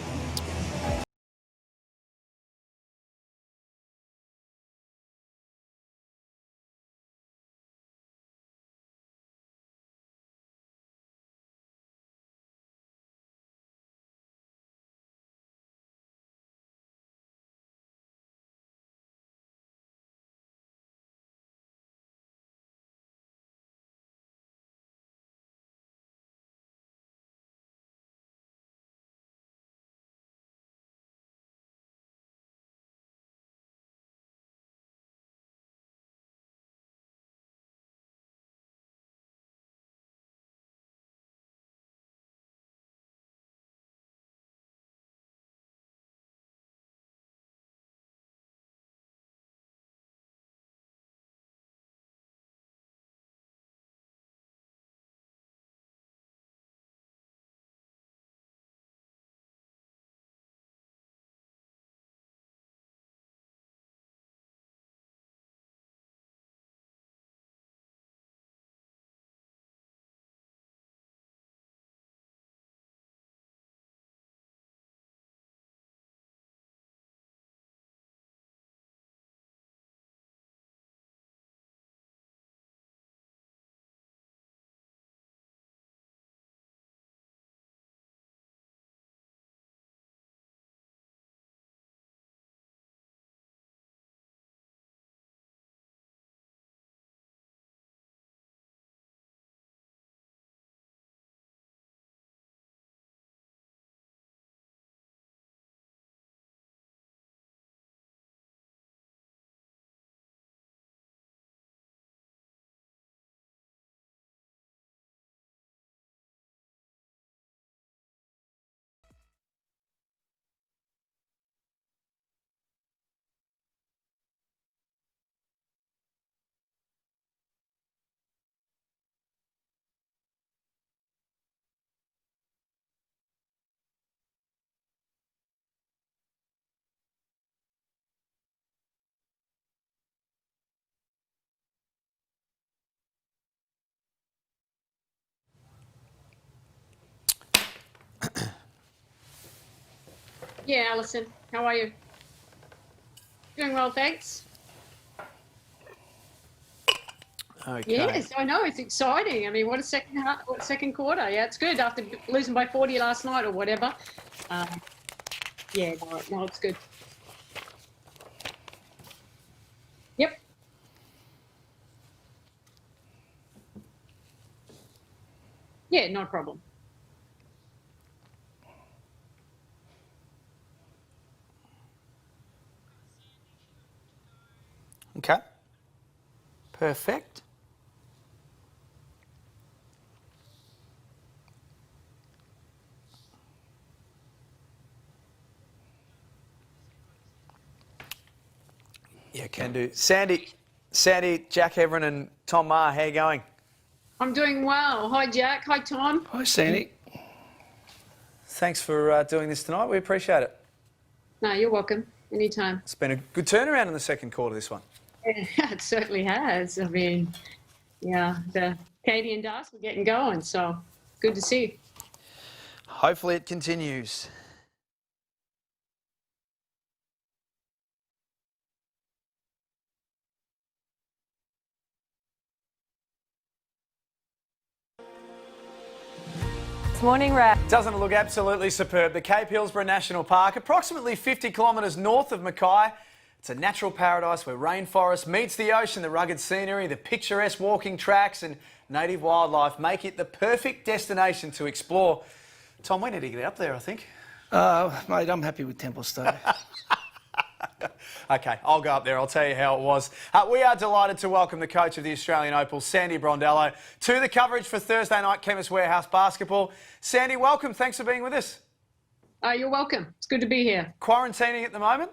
Yeah, Alison, how are you? Doing well, thanks. Okay. Yes, I know, it's exciting. I mean, what a second quarter. Yeah, it's good after losing by 40 last night or whatever. Yeah, no, it's good. Yep. Yeah, no problem. Okay. Perfect. Yeah, can do. Sandy, Jack Heverin and Tom Maher, how you going? I'm doing well. Hi, Jack. Hi, Tom. Hi, Sandy. Thanks for doing this tonight. We appreciate it. No, you're welcome. Anytime. It's been a good turnaround in the second quarter, this one. Yeah, it certainly has. I mean, yeah, the Katie and Das were getting going, so good to see. Hopefully it continues. Morning, Rab. Doesn't it look absolutely superb? The Cape Hillsborough National Park, approximately 50 kilometres north of Mackay. It's a natural paradise where rainforest meets the ocean, the rugged scenery, the picturesque walking tracks and native wildlife make it the perfect destination to explore. Tom, we need to get up there, I think. Mate, I'm happy with Templestowe. OK, I'll go up there. I'll tell you how it was. We are delighted to welcome the coach of the Australian Opals, Sandy Brondello, to the coverage for Thursday night Chemist Warehouse basketball. Sandy, welcome. Thanks for being with us. You're welcome. It's good to be here. Quarantining at the moment?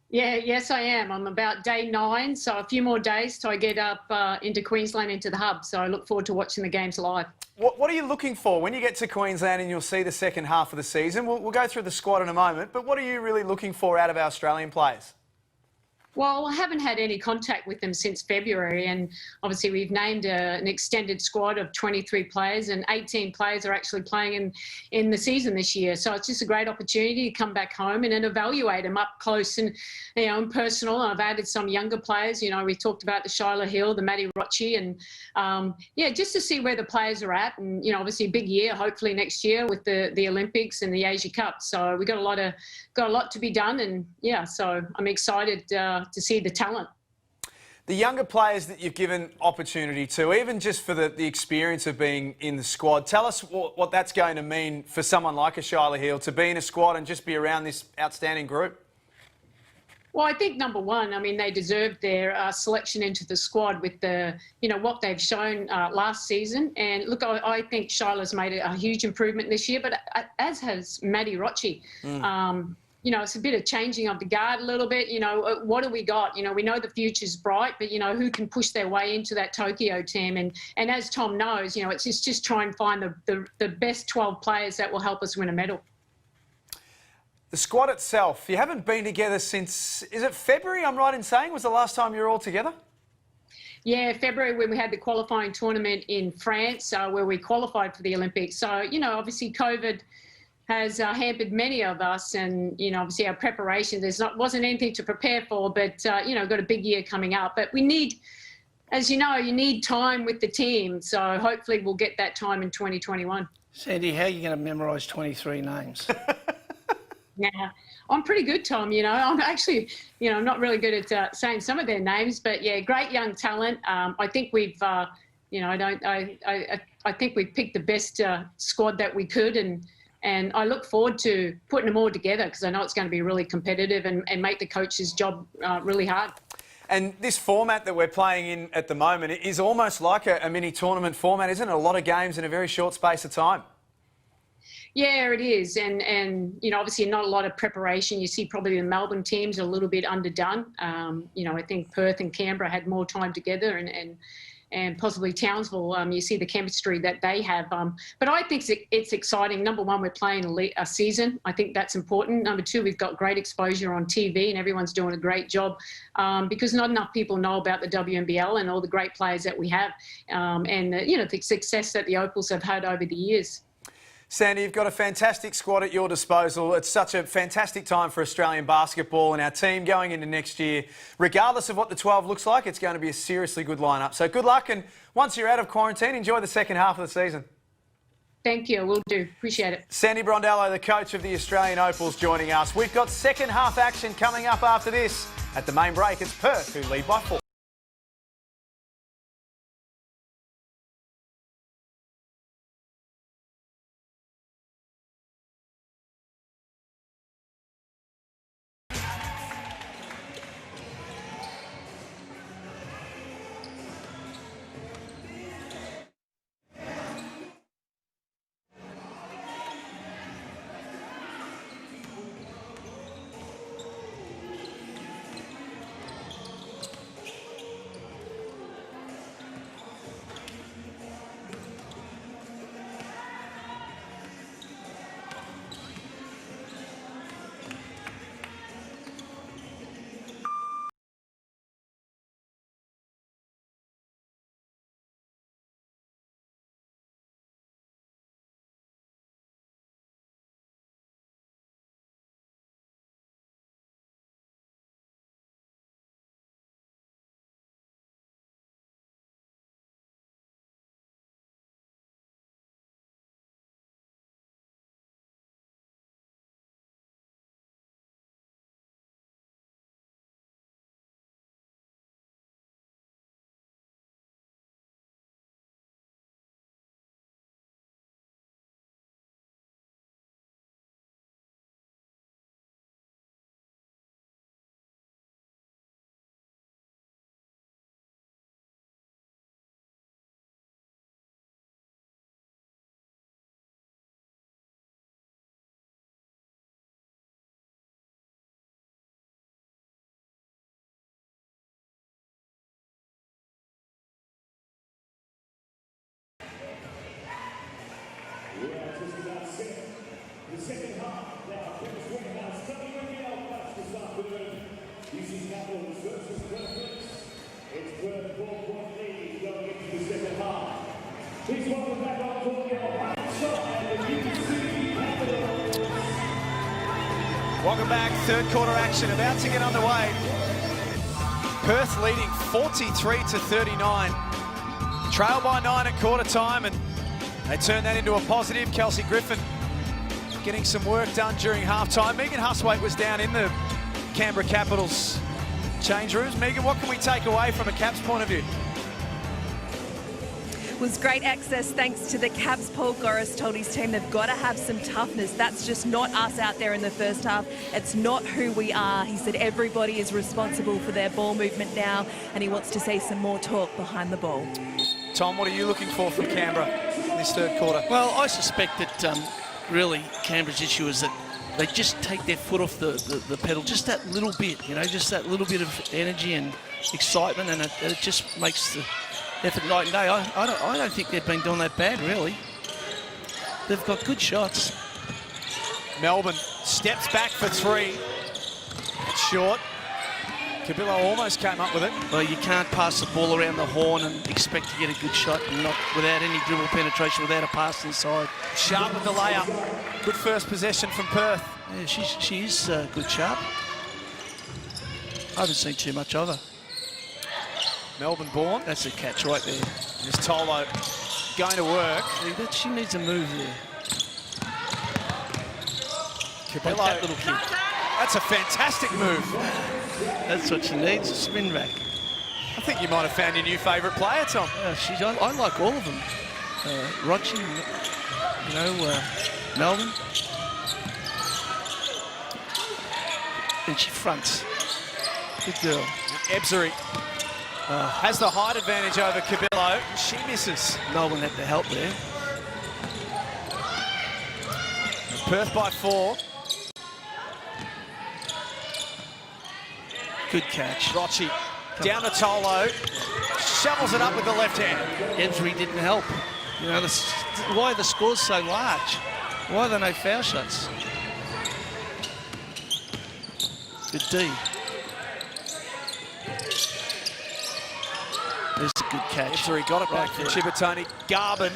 Yeah, yes, I am. I'm about day 9, so a few more days till I get up into Queensland, into the hub. So I look forward to watching the games live. What are you looking for when you get to Queensland and you'll see the second half of the season? We'll go through the squad in a moment, but what are you really looking for out of our Australian players? Well, I haven't had any contact with them since February, and obviously we've named an extended squad of 23 players, and 18 players are actually playing in the season this year. So it's just a great opportunity to come back home and then evaluate them up close and, you know, and personal. I've added some younger players. You know, we talked about the Shyla Hill, the Maddie Rocci, and yeah, just to see where the players are at. And, you know, obviously a big year, hopefully next year with the Olympics and the Asia Cup. So we've got a lot to be done, and yeah, so I'm excited to see the talent. The younger players that you've given opportunity to, even just for the experience of being in the squad, tell us what that's going to mean for someone like a Shyla Hill to be in a squad and just be around this outstanding group. Well, I think number one, I mean, they deserve their selection into the squad with the, you know, what they've shown last season. And look, I think Shyla's made a huge improvement this year, but as has Maddie Rocci. You know, it's a bit of changing of the guard a little bit. You know, what do we got? You know, we know the future's bright, but, you know, who can push their way into that Tokyo team? And as Tom knows, you know, it's just try and find the best 12 players that will help us win a medal. The squad itself, you haven't been together since, is it February, I'm right in saying, was the last time you were all together? Yeah, February when we had the qualifying tournament in France where we qualified for the Olympics. So, you know, obviously COVID has hampered many of us, and, you know, obviously our preparation, wasn't anything to prepare for, but, you know, got a big year coming up. But we need, as you know, you need time with the team. So hopefully we'll get that time in 2021. Sandy, how are you going to memorise 23 names? Yeah, I'm pretty good, Tom. You know, I'm actually, you know, I'm not really good at saying some of their names, but yeah, great young talent. I think we've, you know, I think we've picked the best squad that we could, and I look forward to putting them all together because I know it's going to be really competitive and make the coach's job really hard. And this format that we're playing in at the moment is almost like a mini tournament format, isn't it? A lot of games in a very short space of time. Yeah, it is. And you know, obviously not a lot of preparation. You see probably the Melbourne teams are a little bit underdone. You know, I think Perth and Canberra had more time together, and possibly Townsville. You see the chemistry that they have. But I think it's exciting. Number one, we're playing a season. I think that's important. Number two, we've got great exposure on TV and everyone's doing a great job because not enough people know about the WNBL and all the great players that we have and, you know, the success that the Opals have had over the years. Sandy, you've got a fantastic squad at your disposal. It's such a fantastic time for Australian basketball and our team going into next year. Regardless of what the 12 looks like, it's going to be a seriously good lineup. So good luck, and once you're out of quarantine, enjoy the second half of the season. Thank you, will do. Appreciate it. Sandy Brondello, the coach of the Australian Opals, joining us. We've got second half action coming up after this. At the main break, it's Perth who lead by 4. The second half, now Chemist Warehouse WNBL match this afternoon. UC Capitals versus Perth Lynx. It's Perth 4-point lead going into the second half. Please welcome back on court your final shot at the UC Capitals. Welcome back. Third quarter action about to get underway. Perth leading 43-39. Trail by 9 at quarter time, and they turn that into a positive. Kelsey Griffin getting some work done during halftime. Megan Hustwaite was down in the Canberra Capitals change rooms. Megan, what can we take away from a Caps point of view? Was great access thanks to the Caps. Paul Goris told his team they've got to have some toughness. That's just not us out there in the first half. It's not who we are. He said everybody is responsible for their ball movement now, and he wants to see some more talk behind the ball. Tom, what are you looking for from Canberra in this third quarter? Well, I suspect that really Canberra's issue is that they just take their foot off the pedal just that little bit, you know, just that little bit of energy and excitement, and it just makes the effort night and day. I don't think they've been doing that bad, really. They've got good shots. Melbourne steps back for three. It's short. Cabillo almost came up with it. Well, you can't pass the ball around the horn and expect to get a good shot, and not without any dribble penetration, without a pass inside. Sharp with the layup. Good first possession from Perth. Yeah, she's good sharp. I haven't seen too much of her. Melbourne born. That's a catch right there. There's Tolo going to work. She needs a move there. Cabillo. Like that little kid. That's a fantastic move. That's what she needs, a spin back. I think you might have found your new favourite player, Tom. I like all of them. Rochi, you know, Melbourne. And she fronts. Good girl. Ebzery has the height advantage over Cabillo. She misses. Melbourne had the help there. Perth by 4. Good catch. Rochi down to Tolo. Shovels it up with the left hand. Ebzery didn't help. You know, why are the scores so large? Why are there no foul shots? Good D. There's a good catch. Ebzery got it back from Chibatoni. Garvin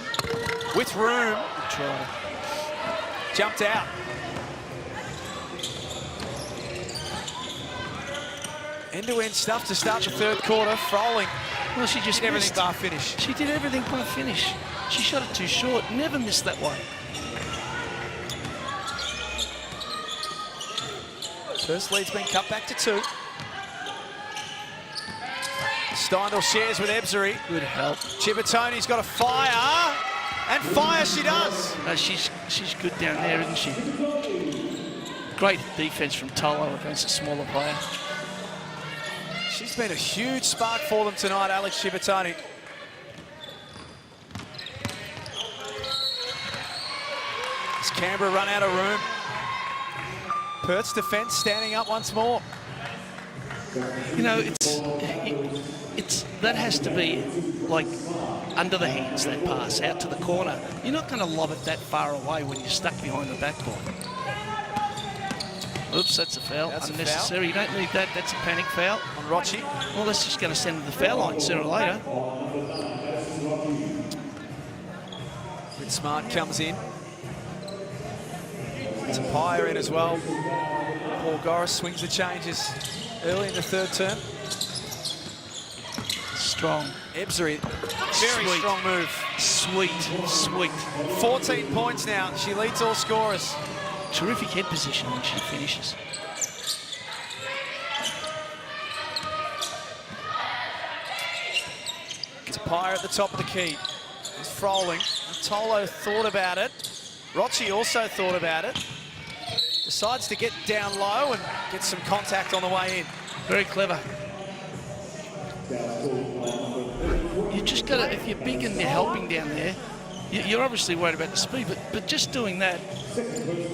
with room. Good try. Jumped out. End-to-end stuff to start the third quarter. Froling. Well, she just did everything bar finish. She did everything by finish. She shot it too short. Never missed that one. First lead's been cut back to 2. Steindl shares with Ebzery. Good help. Chibatoni's got a fire, and fire she does. She's good down there, isn't she? Great defense from Tolo against a smaller player. She's been a huge spark for them tonight, Alex Chibatoni. Does Canberra run out of room? Perth's defence standing up once more. You know, it's that has to be like under the hands, that pass out to the corner. You're not going to lob it that far away when you're stuck behind the backboard. Oops, that's a foul. That's unnecessary. A foul. You don't need that. That's a panic foul. On Rochi. Well, that's just going to send them to the foul line sooner or later. Good Smart comes in. Tapia in as well. Paul Goris swings the changes early in the third term. Strong. Ebzery, very Sweet. strong move. Sweet. 14 points now. She leads all scorers. Terrific head position when she finishes. Tapia at the top of the key. It's Froling. Tolo thought about it. Rochi also thought about it. Decides to get down low and get some contact on the way in. Very clever. You just got to, if you're big and you're helping down there, you're obviously worried about the speed, but just doing that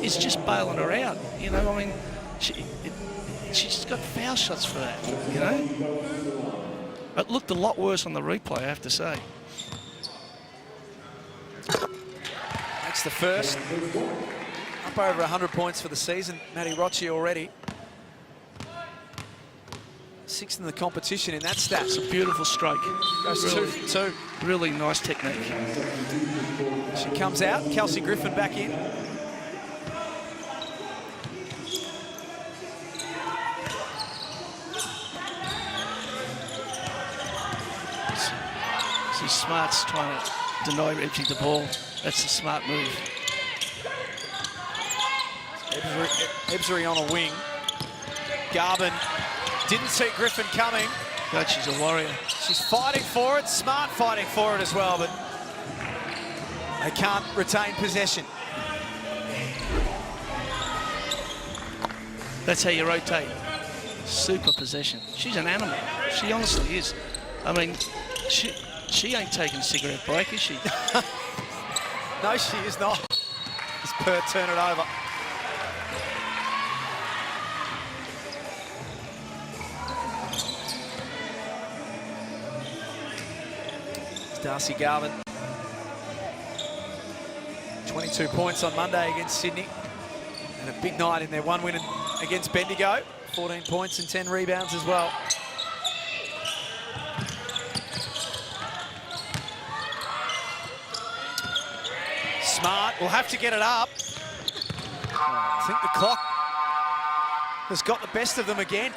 is just bailing her out. You know, I mean, she's got foul shots for that, you know? It looked a lot worse on the replay, I have to say. That's the first. Up over 100 points for the season, Maddie Rocci already. 6th in the competition in that stat. It's a beautiful stroke. Goes Really, 2 from 2. Really nice technique. She comes out, Kelsey Griffin back in. See, Smart's trying to deny Reggie the ball. That's a smart move. Ebzery on a wing. Garvin didn't see Griffin coming. God, she's a warrior. She's fighting for it, Smart fighting for it as well, but they can't retain possession. That's how you rotate. Super possession. She's an animal. She honestly is. I mean, she ain't taking a cigarette break, is she? No, she is not. As Perth turn it over. Darcy Garvin. 22 points on Monday against Sydney. And a big night in their one win against Bendigo. 14 points and 10 rebounds as well. Smart will have to get it up. I think the clock has got the best of them again.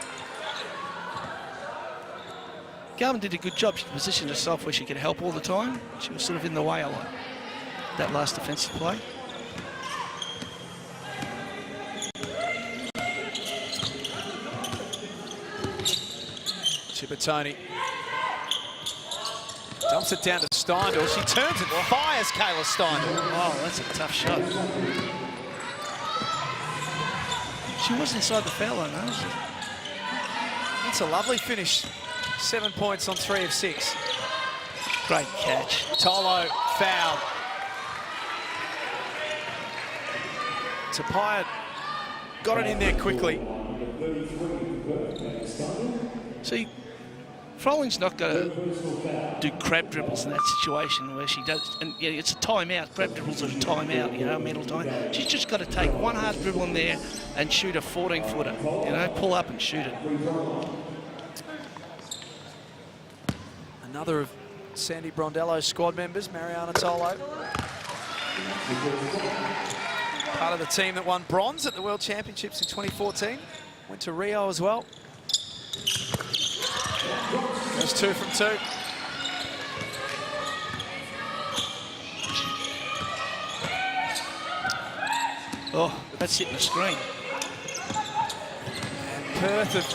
Garvin did a good job. She positioned herself where she could help all the time. She was sort of in the way a lot. That last defensive play. Chibatoni dumps it down to Steindl. She turns it, fires Kayla Steindl. Oh, that's a tough shot. She was inside the foul line, though, wasn't she? It's a lovely finish. 7 points on 3 of 6. Great catch. Tolo fouled. Tapia got it in there quickly. See, Frolling's not going to do crab dribbles in that situation where she does, and yeah, it's a timeout. Crab dribbles are a timeout, you know, mental time. She's just got to take one hard dribble in there and shoot a 14-footer, you know, pull up and shoot it. Another of Sandy Brondello's squad members, Mariana Tolo. Part of the team that won bronze at the World Championships in 2014. Went to Rio as well. Goes 2 from 2. Oh, that's hitting the screen. And Perth have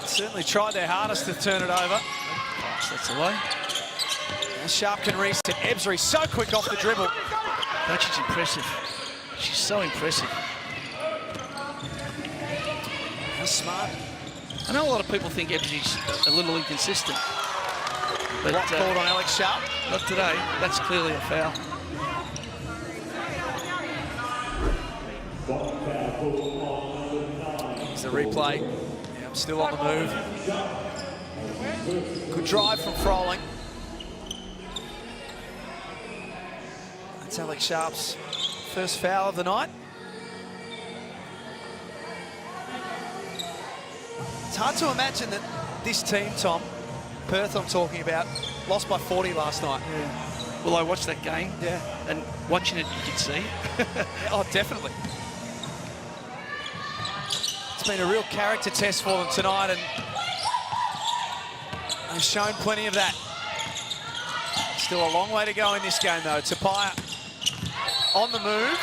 certainly tried their hardest to turn it over. Gosh, that's the way. And Sharp can reset. Ebzery so quick off the dribble. That she's impressive. She's so impressive. How smart. I know a lot of people think Ebzery's a little inconsistent. But What called on Alex Sharp? Not today. That's clearly a foul. Here's the replay. Yeah, I'm still on the move. Good drive from Froling. That's Alex Sharp's first foul of the night. It's hard to imagine that this team, Tom, Perth I'm talking about, lost by 40 last night. Yeah. Well, I watched that game. Yeah. And watching it, you could see. Oh, definitely. It's been a real character test for them tonight, and they've shown plenty of that. Still a long way to go in this game, though. Tapia on the move.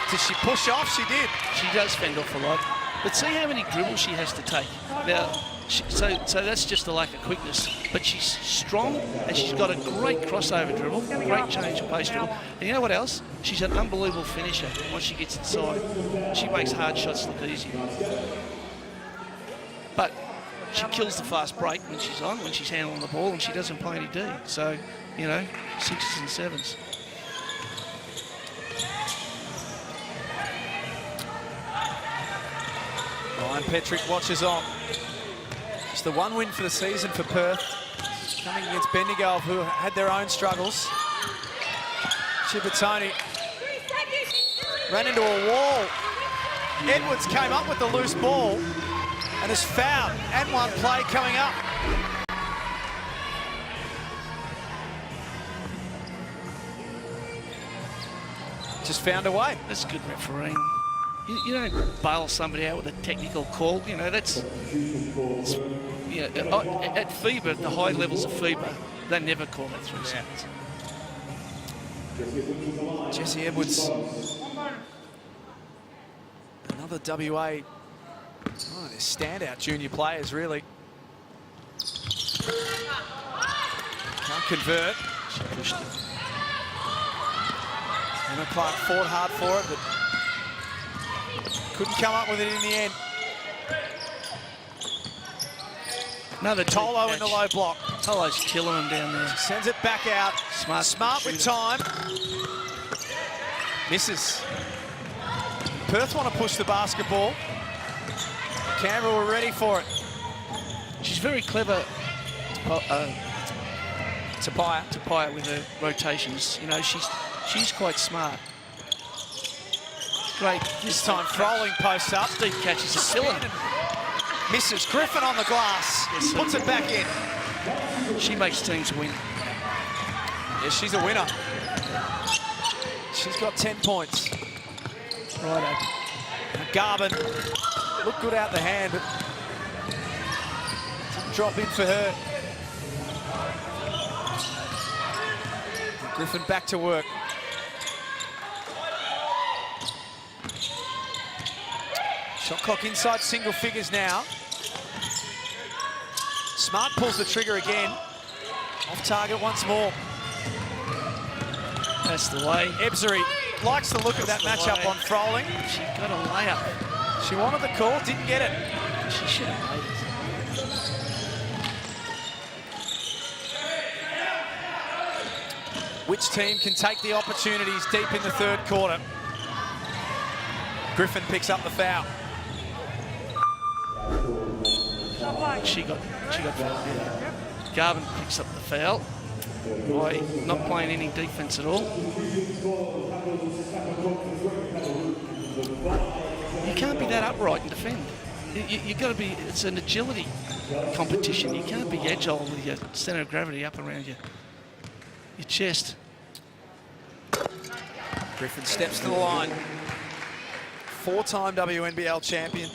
Did she push off? She did. She does fend off a lot. But see how many dribbles she has to take. Now, so that's just a lack of quickness. But she's strong, and she's got a great crossover dribble, great change of pace dribble. And you know what else? She's an unbelievable finisher once she gets inside. She makes hard shots look easy. But she kills the fast break when she's on, when she's handling the ball, and she doesn't play any D. So, you know, 6s and 7s. Ryan Petrick watches on. It's the one win for the season for Perth. Coming against Bendigo, who had their own struggles. Chibatoni ran into a wall. Edwards came up with the loose ball and is fouled. And one play coming up. Just found a way. That's good refereeing. You don't bail somebody out with a technical call. You know, that's... You know, at FIBA, at the high levels of FIBA, they never call that 3 seconds. Jesse Edwards. Another WA, one of their standout junior players, really. Can't convert. She pushed it. Emma Clark fought hard for it, but couldn't come up with it in the end. Another Tolo in the low block. Tolo's killing him down there. Sends it back out. Smart with time. Misses. Perth want to push the basketball. Canberra were ready for it. She's very clever, Tapia with her rotations. You know, she's quite smart. Great. This time Froling posts up. Deep catches are killing. Misses. Griffin on the glass. Yes, puts it back in. She makes teams win. Yeah, she's a winner. She's got 10 points. Righto. Garvin looked good out the hand, but didn't drop in for her. Griffin back to work. Shot clock inside single figures now. Smart pulls the trigger again. Off target once more. That's the way. Ebzery likes the look of that matchup on Froling. She got a layup. She wanted the call, didn't get it. She should have made it. Which team can take the opportunities deep in the third quarter? Griffin picks up the foul. She got fouled. Yeah. Garvin picks up the foul by not playing any defence at all. You can't be that upright and defend. You got to be. It's an agility competition. You can't be agile with your centre of gravity up around your chest. Griffin steps to the line. 4-time WNBL champion.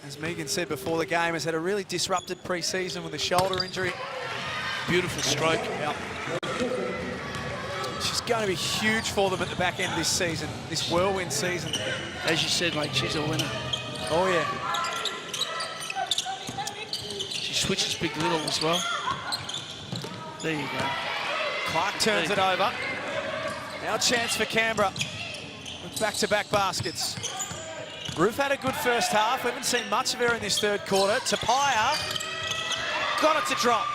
As Megan said before the game, has had a really disrupted pre-season with a shoulder injury. Beautiful stroke. Yep. She's going to be huge for them at the back end of this season, this whirlwind season. As you said, mate, she's a winner. Oh, yeah. She switches big little as well. There you go. Clark turns it over. Now a chance for Canberra with back-to-back baskets. Ruth had a good first half. We haven't seen much of her in this third quarter. Tapia got it to drop.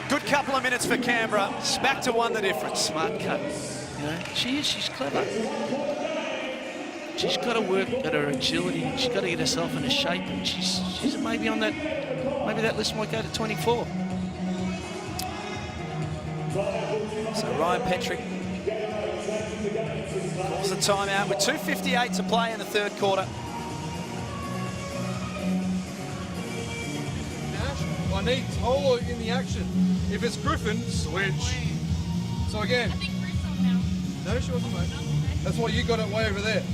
Good couple of minutes for Canberra. It's back to one the difference. Smart cut. You know, she's clever. She's got to work at her agility. She's got to get herself into shape, and she's maybe on that. Maybe that list might go to 24. So Ryan Petrick calls the timeout with 2:58 to play in the third quarter. I need Tolo in the action. If it's Griffin, switch. So again. No, she wasn't, mate. That's why you got it way over there.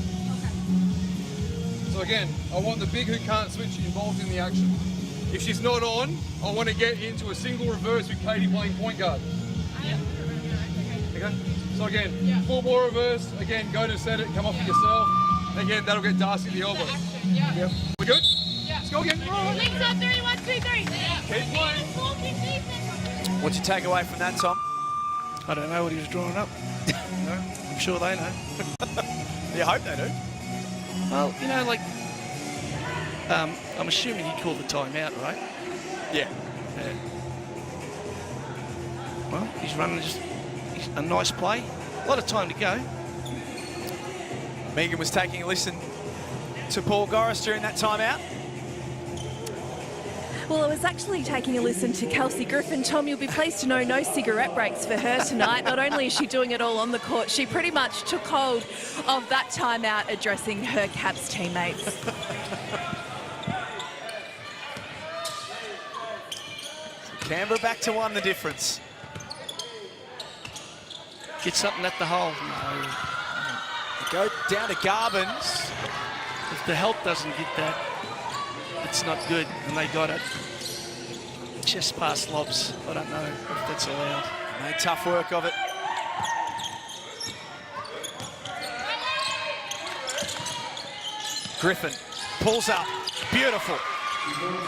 So again, I want the big who can't switch involved in the action. If she's not on, I want to get into a single reverse with Katie playing point guard. Okay? So again, full ball reverse. Again, go to set it, come off of yourself. Again, that'll get Darcy the elbow. Yep. We good? Yeah. Let's go again. Links on 3, 1, 2, 3. Keep playing. What'd you take away from that, Tom? I don't know what he was drawing up. I'm sure they know. You hope they do. Well, you know, like, I'm assuming he called the timeout, right? Yeah. Well, he's running just a nice play. A lot of time to go. Megan was taking a listen to Paul Goris during that timeout. Well, I was actually taking a listen to Kelsey Griffin. Tom, you'll be pleased to know no cigarette breaks for her tonight. Not only is she doing it all on the court, she pretty much took hold of that timeout addressing her Caps teammates. Canberra back to 1, the difference. Get something at the hole. Go down to Garbins. If the help doesn't get that, it's not good, and they got it. Just past lobs. I don't know if that's allowed. Made tough work of it. Griffin pulls up. Beautiful.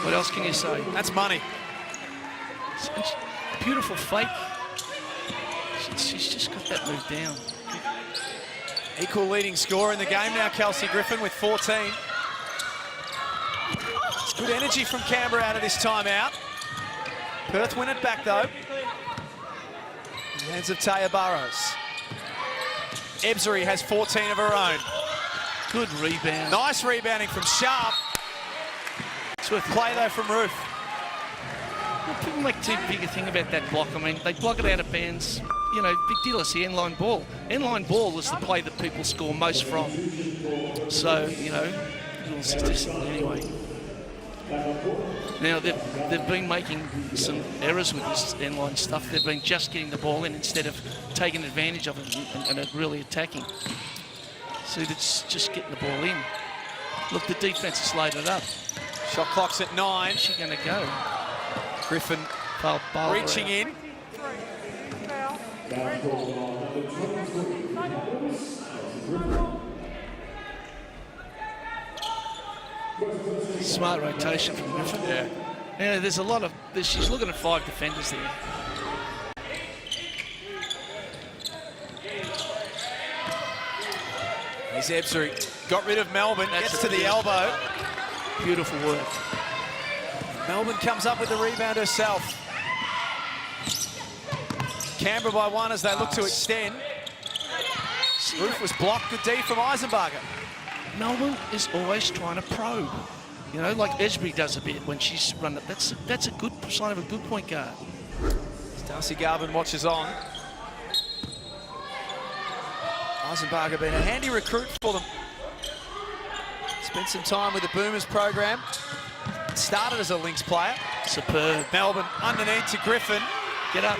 What else can you say? That's money. It's beautiful fake. She's just got that move down. Equal leading scorer in the game now, Kelsey Griffin with 14. It's good energy from Canberra out of this timeout. Perth win it back though. In the hands of Taya Burrows. Ebzery has 14 of her own. Good rebound. Nice rebounding from Sharp. It's worth play though from Roof. Well, people make too big a thing about that block. I mean, they block it out of bounds. You know, big deal is the end-line ball. End-line ball is the play that people score most from. So, you know, little statistically anyway. Now, they've been making some errors with this end-line stuff. They've been just getting the ball in instead of taking advantage of it and really attacking. So it's just getting the ball in. Look, the defense is loaded up. Shot clock's at 9. Where's she going to go? Griffin reaching in. Smart rotation from Griffin. Yeah. Yeah, there's a lot of... She's looking at 5 defenders there. Here's Ebzery. Got rid of Melbourne. Gets to the elbow. Beautiful work. Melbourne comes up with the rebound herself. Canberra by 1 as they look to extend. Roof was blocked. Good D from Eisenbarger. Melbourne is always trying to probe. You know, like Esbury does a bit when she's run it. That's a good sign of a good point guard. Darcy Garvin watches on. Eisenbarger been a handy recruit for them. Spent some time with the Boomers program. Started as a Lynx player. Superb. Melbourne underneath to Griffin. Get up.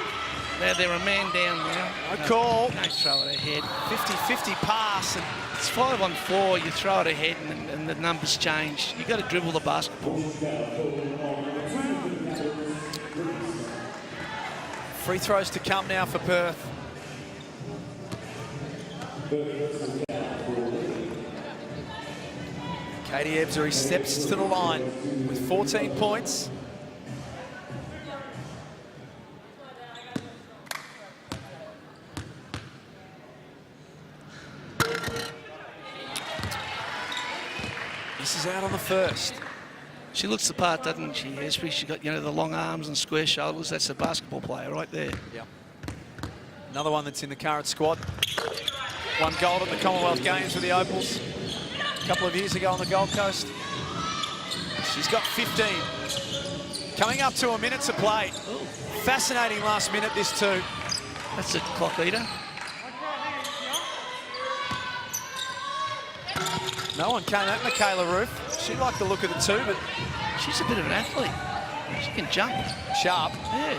Now they're a man down now. No call. Don't throw it ahead. 50-50 pass. And it's 5-on-4. You throw it ahead and the numbers change. You've got to dribble the basketball. free throws to come now for Perth. Katie Ebzery steps to the line with 14 points. This is out on the first. She looks the part, doesn't she? She's got, you know, the long arms and square shoulders. That's a basketball player right there. Yeah. Another one that's in the current squad. Won gold at the Commonwealth Games with the Opals a couple of years ago on the Gold Coast. She's got 15. Coming up to a minute to play. Ooh. Fascinating last minute, this too. That's a clock eater. No one came at Michaela Roof. She liked the look of the two, but she's a bit of an athlete. She can jump. Sharp.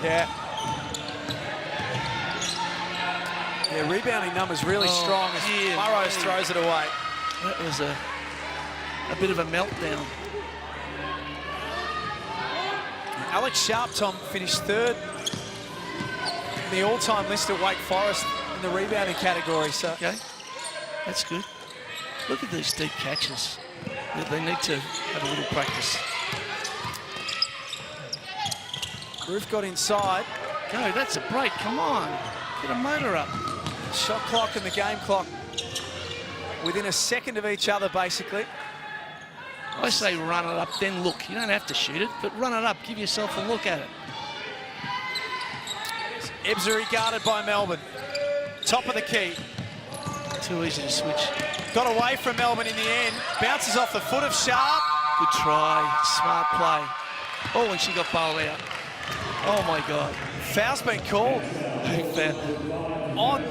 Yeah. Yeah, rebounding numbers really strong as Burrows throws it away. That was a bit of a meltdown. Alex Sharp, Tom, finished third in the all-time list at Wake Forest in the rebounding category. So okay, that's good. Look at these deep catches. They need to have a little practice. Roof got inside. Go, that's a break. Come on, get a motor up. Shot clock and the game clock within a second of each other, basically. I say run it up, then look. You don't have to shoot it, but run it up. Give yourself a look at it. Ebzery guarded by Melbourne. Top of the key. Too easy to switch. Got away from Melbourne in the end. Bounces off the foot of Sharp. Good try. Smart play. Oh, and she got bowled out. Oh, my God. Foul's been called. On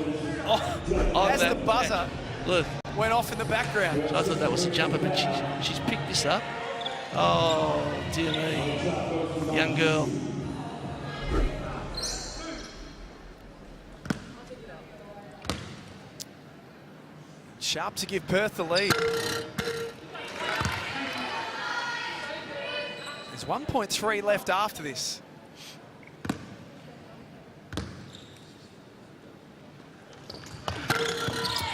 as the buzzer Look, went off in the background. I thought that was a jumper, but she's picked this up. Oh, dear me. Young girl. Sharp to give Perth the lead. There's 1.3 left after this.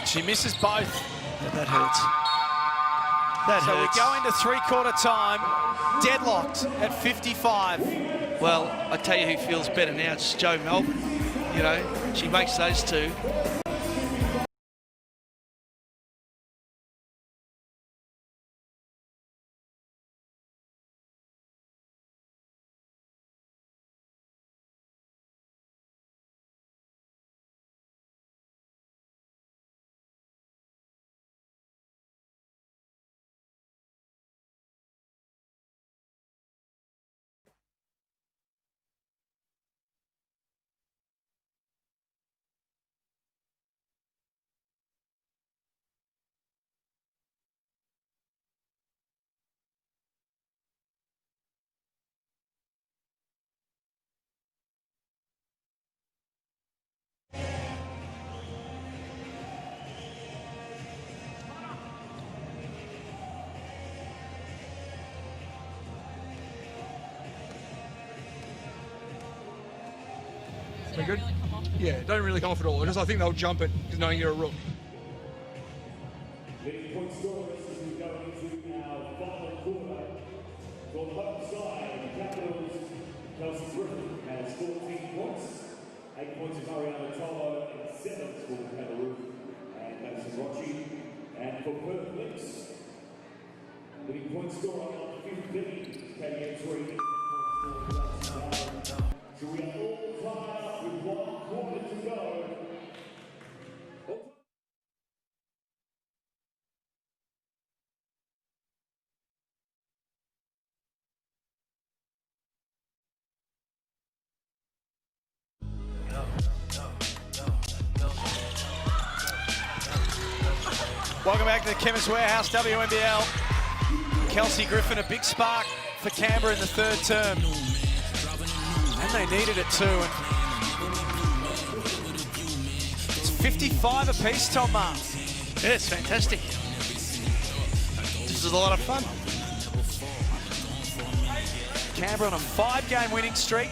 She misses both. Yeah, that hurts. That So hurts. we go into three-quarter time, deadlocked at 55. Well, I tell you who feels better now. It's Joe Melbourne. You know, she makes those two. We're good? Yeah, don't really come off at all. I think they'll jump it because knowing you're a rook. The point scorers as we go into our final quarter. For the home side, the Capitals, Kelsey Griffin has 14 points. 8 points for Mariana Tolo and 7 for the Cavalry and Madison Rochi. And for Perth Lynx, the point scorer on 15, Katie M3. So we are all tied up with 1 quarter to go. Welcome back to the Chemist Warehouse WNBL. Kelsey Griffin, a big spark for Canberra in the third term. And they needed it too. And it's 55 apiece, Tom Mars. Yeah, it's fantastic. This is a lot of fun. Canberra on a 5-game winning streak.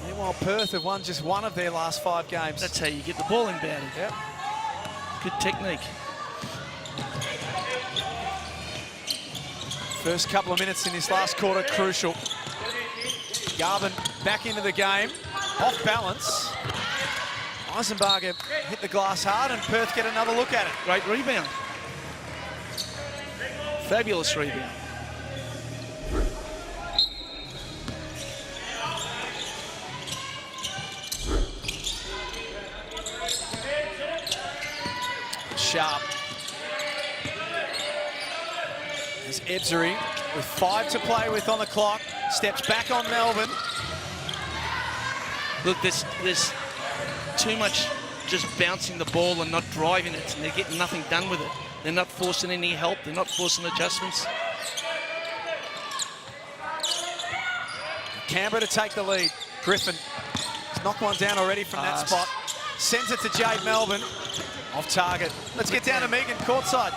Meanwhile, Perth have won just 1 of their last 5 games. That's how you get the ball inbounded. Yep. Good technique. First couple of minutes in this last quarter, crucial. Garvin back into the game, off balance. Eisenbarger hit the glass hard and Perth get another look at it. Great rebound. Fabulous rebound. Sharp. There's Ebzery with 5 to play with on the clock. Steps back on Melbourne. Look, there's too much just bouncing the ball and not driving it, and they're getting nothing done with it. They're not forcing any help. They're not forcing adjustments. Canberra to take the lead. Griffin has knocked one down already from that spot. Sends it to Jade Melbourne. Off target. Let's get down to Megan courtside.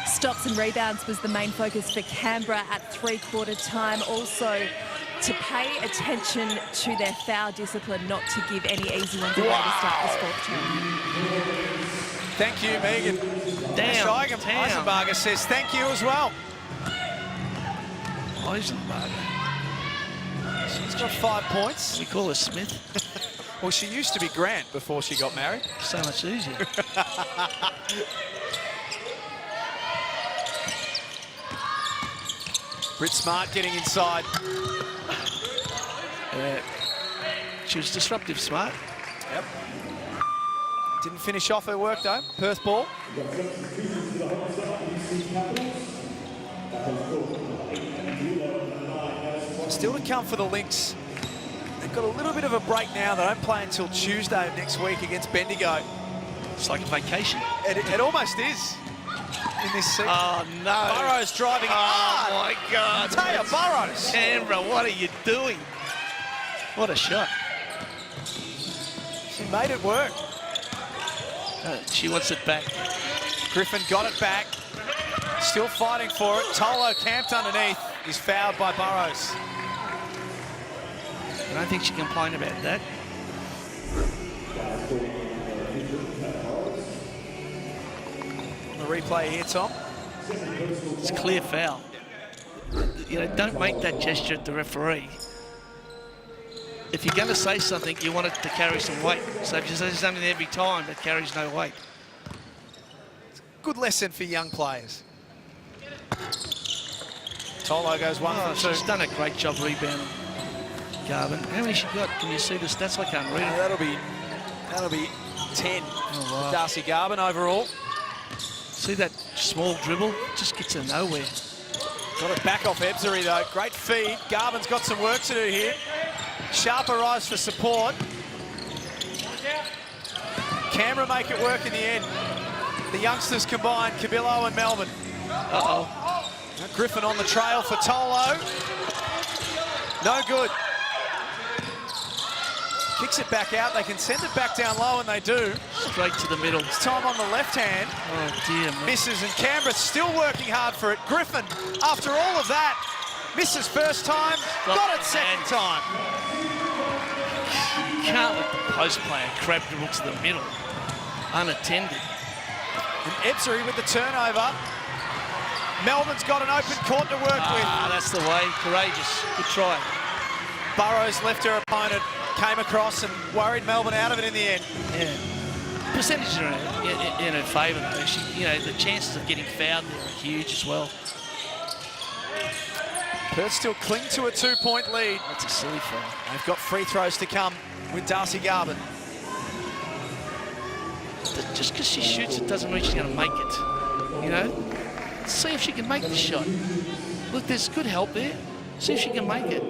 Stops and rebounds was the main focus for Canberra at three-quarter time. Also, to pay attention to their foul discipline, not to give any easy ones away to start this fourth term. Thank you, Megan. Damn. Eisenbarger says thank you as well. Eisenbarger. She's got 5 points. We call her Smith. Well, she used to be Grant before she got married. So much easier. Britt Smart getting inside. She was disruptive, Smart. Yep. Didn't finish off her work though. Perth ball. Still to come for the Lynx. They've got a little bit of a break now. They don't play until Tuesday of next week against Bendigo. It's like a vacation. It almost is in this season. Oh, no. Burrows driving hard. Oh, my God. Taya Burrows. Canberra, what are you doing? What a shot. She made it work. She wants it back. Griffin got it back. Still fighting for it. Tolo camped underneath. He's fouled by Burrows. I don't think she can complain about that. On the replay here, Tom. It's a clear foul. You know, don't make that gesture at the referee. If you're going to say something, you want it to carry some weight. So if you say something every time, that carries no weight. Good lesson for young players. Tolo goes 1 for 2. She's done a great job rebounding, Garvin. How many she got? Can you see the stats? I can't read it. That'll be 10 Oh, wow. for Darcy Garvin overall. See that small dribble? Just gets her nowhere. Got it back off Ebzery though. Great feed. Garvin's got some work to do here. Sharp arrives for support. Canberra make it work in the end. The youngsters combine, Cabillo and Melbourne. Uh-oh. Griffin on the trail for Tolo. No good. Kicks it back out. They can send it back down low, and they do. Straight to the middle. This time on the left hand. Oh, dear, man. Misses, and Canberra still working hard for it. Griffin, after all of that, misses first time, got it second time. You can't let the post player crab dribble to the middle, unattended. And Ebzery with the turnover. Melbourne's got an open court to work with. That's the way. Courageous. Good try. Burrows left her opponent, came across and worried Melbourne out of it in the end. Yeah. Percentages are in her favour, though. You know, the chances of getting fouled there are huge as well. Perth still cling to a 2-point lead. That's a silly foul. They've got free throws to come with Darcy Garvin. Just because she shoots it doesn't mean she's going to make it. You know? See if she can make the shot. Look, there's good help there. See if she can make it.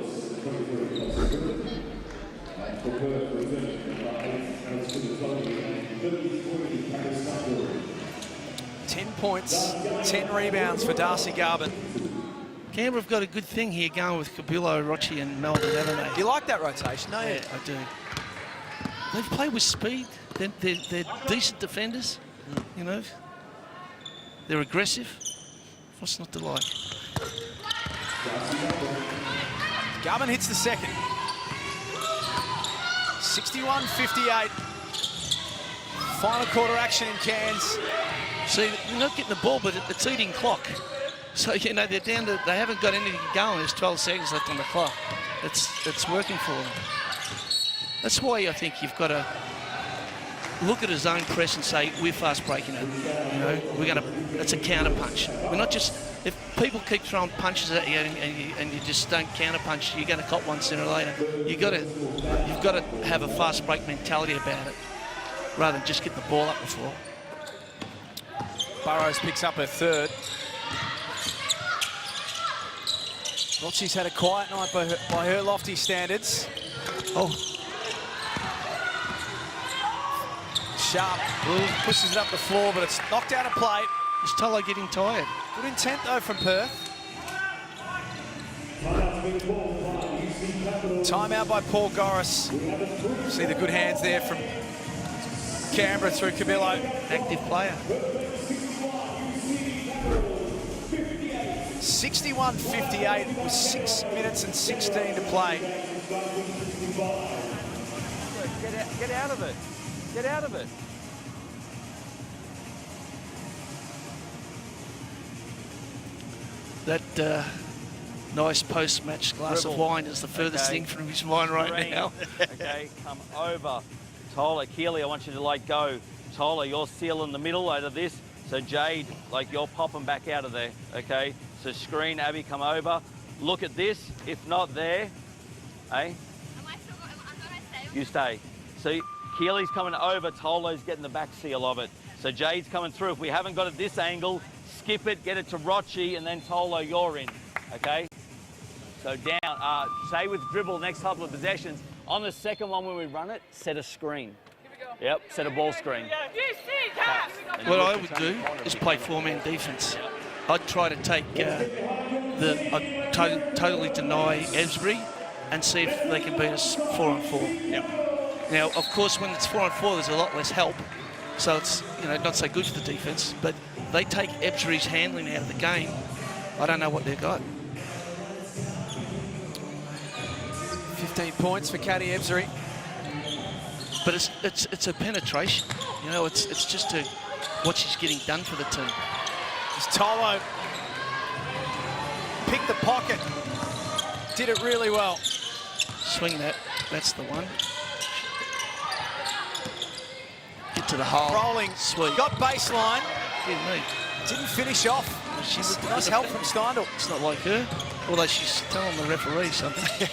10 points, 10 rebounds for Darcy Garvin. Canberra have got a good thing here going with Cabillo, Rochi and Melbourne, haven't they? You like that rotation, don't you? Yeah, I do. They've played with speed. They're decent defenders, you know. They're aggressive. What's not to like? Garvin hits the second. 61-58. Final quarter action in Cairns. See, they're not getting the ball, but it's eating clock. So, you know, they're down to, they haven't got anything going. There's 12 seconds left on the clock. It's working for them. That's why I think you've got to look at a zone press and say, we're fast breaking it. You know, it's a counter punch. We're not just, if people keep throwing punches at you and you just don't counter punch, you're going to cop one sooner or later. You've got to have a fast break mentality about it, rather than just get the ball up before. Burrows picks up her third. Rochi's had a quiet night by her lofty standards. Oh. Sharp pushes it up the floor, but it's knocked out of play. Is Tolo getting tired? Good intent, though, from Perth. Timeout by Paul Goris. See the good hands there from Canberra through Cabillo. Active player. 61-58 with 6 minutes and 16 to play. Get out of it. Get out of it. That nice post-match glass of wine is the furthest thing from his mind right now. Okay, come over. Tola, Keely, I want you to go. Tola, you're seal in the middle out of this. So Jade, you're popping back out of there, okay? So screen, Abby, come over. Look at this. If not there, eh? You stay. So Keely's coming over. Tolo's getting the back seal of it. So Jade's coming through. If we haven't got it this angle, skip it, get it to Rochi, and then Tolo, you're in, okay? So down, stay with dribble next couple of possessions. On the second one when we run it, set a screen. Yep, set a ball screen. What I would do is play four-man defence. I'd try to take I'd totally deny Ebsbury and see if they can beat us 4-on-4. Yep. Now, of course, when it's 4-on-4, there's a lot less help, so it's not so good for the defence. But they take Ebsbury's handling out of the game. I don't know what they've got. 15 points for Caddy Ebsbury. But it's a penetration. It's just what she's getting done for the team. As Tolo picked the pocket, did it really well. Swing that. That's the one. Get to the hole. Rolling. Sweet. Got baseline. Me. Didn't finish off. Nice help from Steindl. It's not like her. Although she's telling the referee something.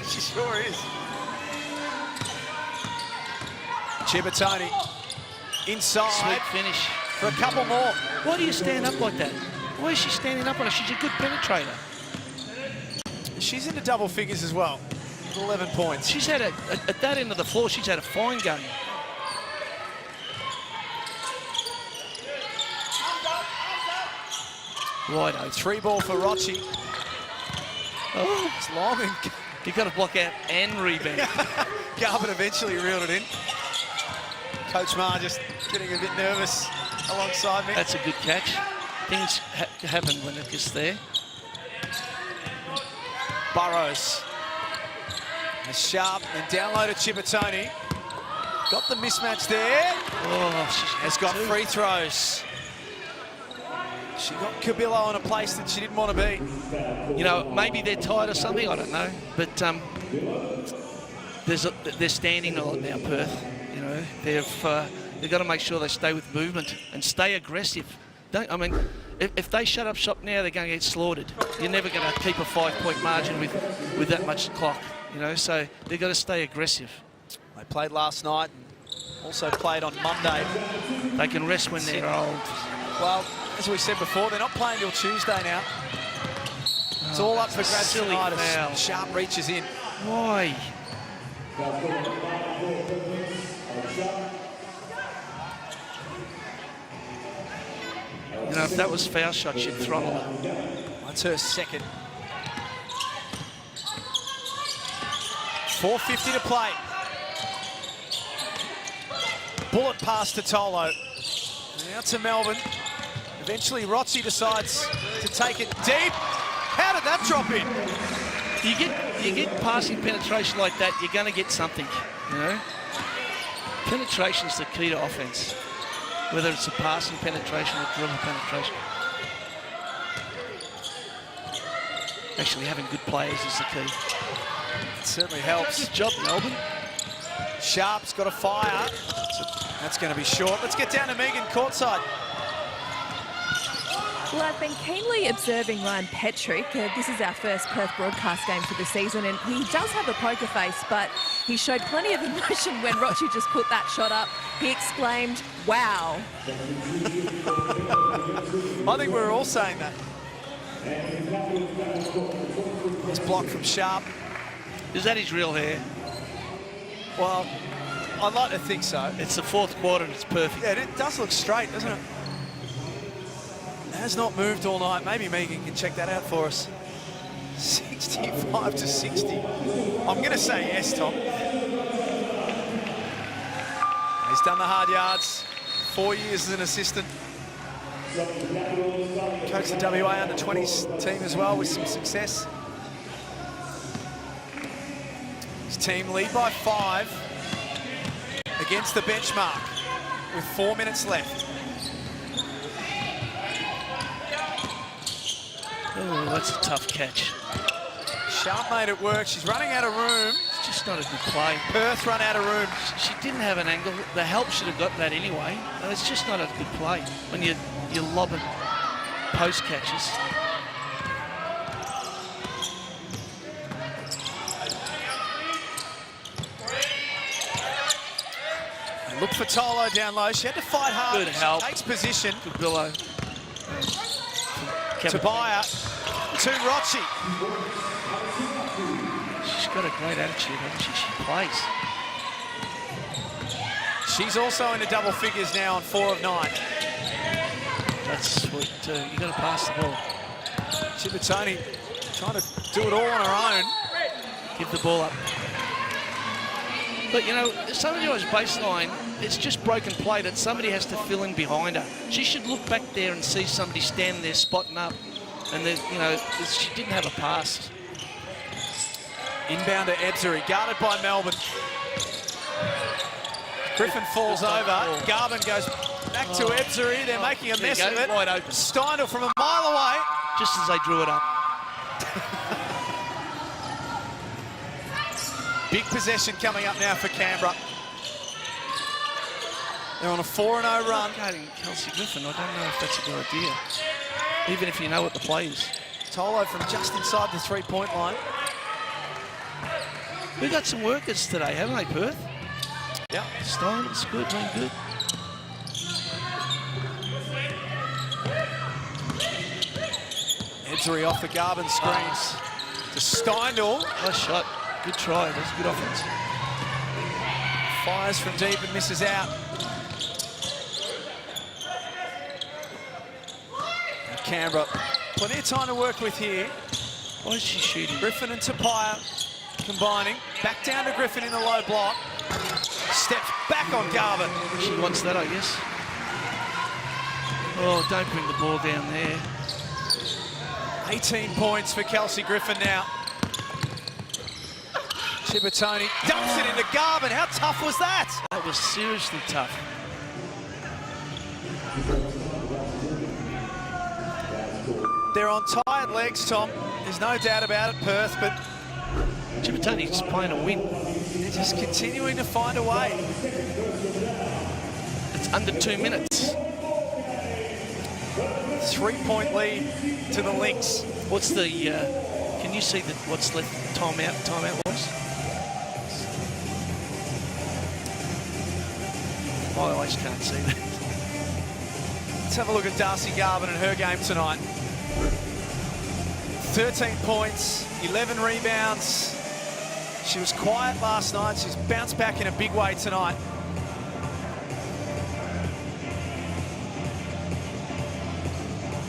She sure is. Chibatoni inside. Sweet finish. For a couple more. Why do you stand up like that? Why is she standing up on her? She's a good penetrator. She's into double figures as well. 11 points. She's had at that end of the floor, she's had a fine game. Righto. 3 ball for Rochi. Oh, it's long and you've got to block out and rebound. Garbutt eventually reeled it in. Coach Ma just getting a bit nervous alongside me. That's a good catch. Things happen when it gets there. Burrows. A sharp and down low to Chibatoni. Got the mismatch there. Oh, she has got free throws. She got Cabillo in a place that she didn't want to be. Maybe they're tired or something, I don't know. But they're standing on it now, Perth. They've got to make sure they stay with movement and stay aggressive. If they shut up shop now, they're going to get slaughtered. You're never going to keep a 5-point margin with that much clock, so they've got to stay aggressive. They played last night and also played on Monday. They can rest when they're old. Well, as we said before, they're not playing till Tuesday now. It's all up for grabs tonight. Sharp reaches in. Why? If that was foul shot, she'd throttle it. That's her second. 4:50 to play. Bullet pass to Tolo. Now to Melbourne. Eventually, Rochi decides to take it deep. How did that drop in? You get passing penetration like that, you're going to get something. Penetration is the key to offense. Whether it's a passing penetration or dribble penetration. Actually, having good players is the key. It certainly helps. Good job, Melbourne. Sharp's got a fire. That's going to be short. Let's get down to Megan courtside. Well, I've been keenly observing Ryan Petrick. This is our first Perth broadcast game for the season, and he does have a poker face, but he showed plenty of emotion when Rochi just put that shot up. He exclaimed, "Wow." I think we were all saying that. It's blocked from Sharp. Is that his real hair? Well, I'd like to think so. It's the fourth quarter and it's perfect. Yeah, it does look straight, doesn't it? Has not moved all night. Maybe Megan can check that out for us. 65 to 60. I'm going to say yes, Tom. He's done the hard yards. 4 years as an assistant. Coached the WA under-20s team as well with some success. His team lead by 5 against the benchmark with 4 minutes left. Oh, that's a tough catch. Sharp made it work. She's running out of room. It's just not a good play. Perth run out of room. She didn't have an angle. The help should have got that anyway. It's just not a good play when you're lobbing post catches. Look for Tolo down low. She had to fight hard. Good help. Takes position. Good billow. Tobiah to Rochi. She's got a great attitude, hasn't she? She plays. She's also into double figures now on 4 of 9. That's sweet too. You got to pass the ball. Chibatoni trying to do it all on her own. Give the ball up. But, you know, somebody who has baseline, it's just broken play that somebody has to fill in behind her. She should look back there and see somebody standing there spotting up. And, you know, she didn't have a pass. Inbound to Ebzery, guarded by Melbourne. Griffin falls over. Garvin goes back to Ebzery. They're making a mess of it. Wide open. Steindl from a mile away. Just as they drew it up. Big possession coming up now for Canberra. They're on a 4-0 run. Guarding Kelsey Griffin, I don't know if that's a good idea. Even if you know what the play is. Tolo from just inside the three-point line. We've got some workers today, haven't they, Perth? Yeah. Stein's good, doing good. Ebzery off the Garvin screens. To Steindl. Nice shot. Good try. That's good offense. Fires from deep and misses out. And Canberra, plenty of time to work with here. Why is she shooting? Griffin and Tapia combining. Back down to Griffin in the low block. Steps back on Garvin. She wants that, I guess. Oh, don't bring the ball down there. 18 points for Kelsey Griffin now. Chibatoni dumps it into Garvin. How tough was that? That was seriously tough. They're on tired legs, Tom. There's no doubt about it, Perth, but Chibatoni's playing a win. they're just continuing to find a way. It's under 2 minutes. 3-point lead to the Lynx. What's the, can you see what's left timeout was? I always can't see that. Let's have a look at Darcy Garvin and her game tonight. 13 points, 11 rebounds. She was quiet last night. She's bounced back in a big way tonight.